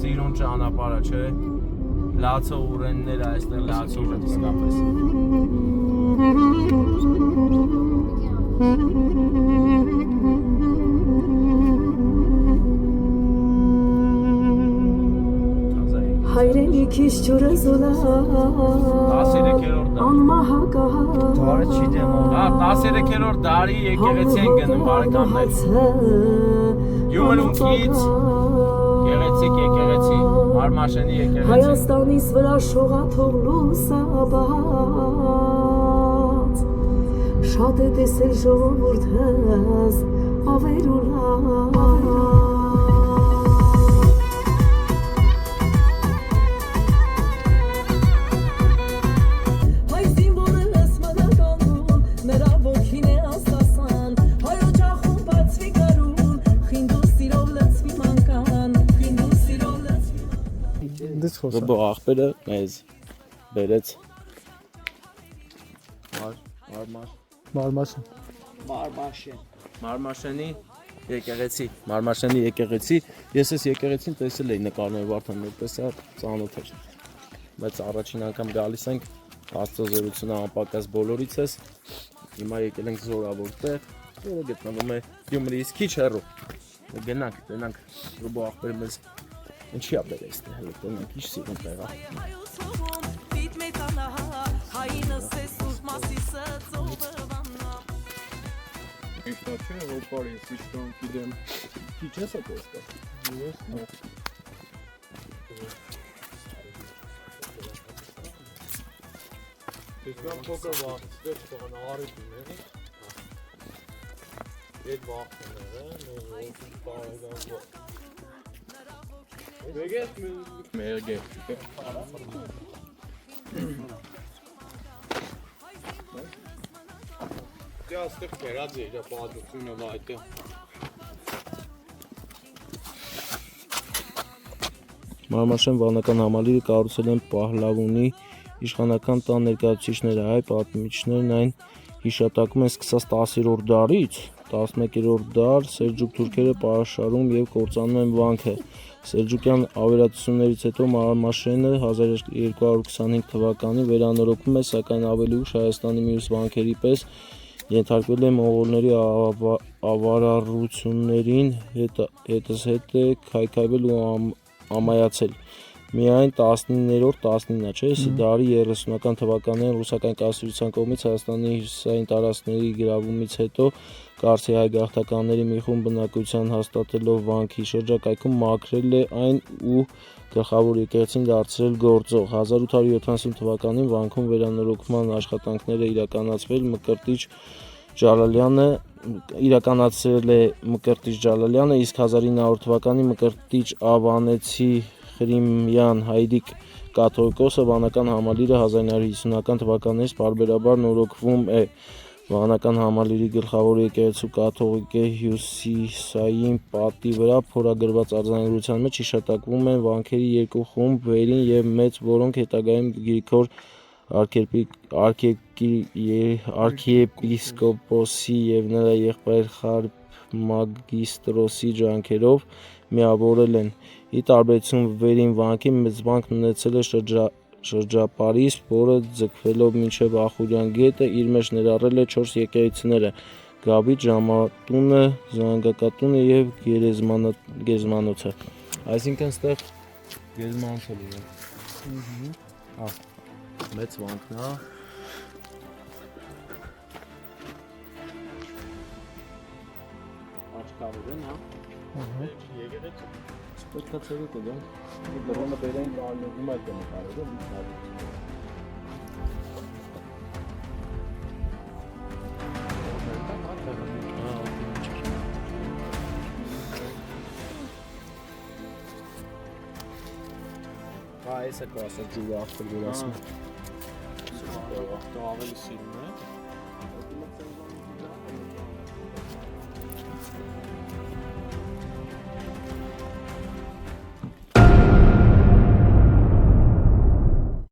Սիրուն ճանապարհը, չէ։ Լացո ուրենները այստեղ լացող են իսկապես։ հայրենիքիս ջուրը զոլա 13-րդ դար։ անմահակա Դարը չի դեմոն։ Հա, 13-րդ դարի եկեղեցի են գնում բարեկամներ։ Գյումրուքից գեղեցիկ եկեղեցի, Մարմաշենի եկեղեցի։ Հայաստանից վրա շողաթող լուսաբաց շատ է տեսել ժողովուրդս ավերուլա Ռոբո ախպերը մեզ բերեց Մարմաշենի եկեղեցի ես այս եկեղեցին տեսել էի նկարներ Վարդան որպես ծանոթ էր բայց առաջին անգամ գալիս ենք աստծոզորությունը անպակաս բոլորից ես հիմա եկել ենք զորավոր տեղ որը գտնվում է Գյումրիից քիչ հեռու գնանք Ռոբո ախպերը մեզ Ինչի ա բերես դե հələ տնենք ինչ սիրուն տեղա Ինչա չէ, որ բարի սիշտոն գիտեմ։ Քիչ ես է տեսա։ Ես նո։ Իսկ փոքր վախ, դեռ արի դիմի։ Այդ վախները, նո, Մերգե։ Դե աստեղ կերած է իր պատմությունը վայտը։ Մարմաշեն վանական համալիրը կառուցել են Պահլավոնի իշխանական տան ներկայացուցիչները, հայ պատմիչներն այն հիշատակում են սկսած 10-րդ դարից, 11-րդ դար սելջուկ թուրքերը պաշարում եւ կործանում են վանքը։ Սելջուկյան ավերածություններից հետո Մարմաշենը 1225 թվականին վերանորոգվում է, սակայն ավելի ուշ Հայաստանի մյուս վանքերի պես ենթարկվել է մոնղոլների ավարառություններին, հետզհետե քայքայվել ու ամայացել։ Միայն 19-19 դարի 30-ական թվականներին ռուսական կայսրության կողմից Հայաստանի հյուսիսային տարածքների գրավումից հետո Կարսի հայ գաղթականների մի խումբ բնակության հաստատելով վանքի շրջակայքում մաքրել է այն ու գլխավոր եկեղեցին դարձրել գործող։ 1870 թվականին վանքում վերանորոգման աշխատանքները իրականացրել է Մկրտիչ Ջալալյանը, իսկ 1900 թվականին Մկրտիչ Ավանեցի Խրիմյան Հայրիկ կաթողիկոսը վանական համալիրը 1950-ական թվականներից պարբերաբար նորոգվում է։ Վանական համալիրի գլխավոր եկեղեցու կաթողիկե հյուսիսային պատի վրա փորագրված արձանագրության մեջ հիշատակվում են վանքերի երկու խումբ, վերին եւ մեծ, որոնք հետագայում Գրիգոր արքիեպիսկոպոսի եւ նրա եղբայր Խարփ մագիստրոսի ջանքերով միավորել են։ Ի տարբերություն վերին վանքի, մեծ վանքն ունեցել է շրջապարիսպ, որը ձգվելով մինչև Ախուրյան գետը իր մեջ ներառել է 4 եկեղեցիները՝ Գաբիթ, Ժամատունը, Զանգակատունը եւ Գերեզմանոցը։ Այսինքն ստեղ գերեզմանոցը լինի։ Մեծ վանքն է։ Աչքարուրեն, հա։ Եկեղեցի։ Պետք է ցերուկ է, դա։ Դրոնը բերեն կարողանում այդ նկարը, այս է կասը ջուրը ավտորը ասում։ Դա ավելի սիրուն է։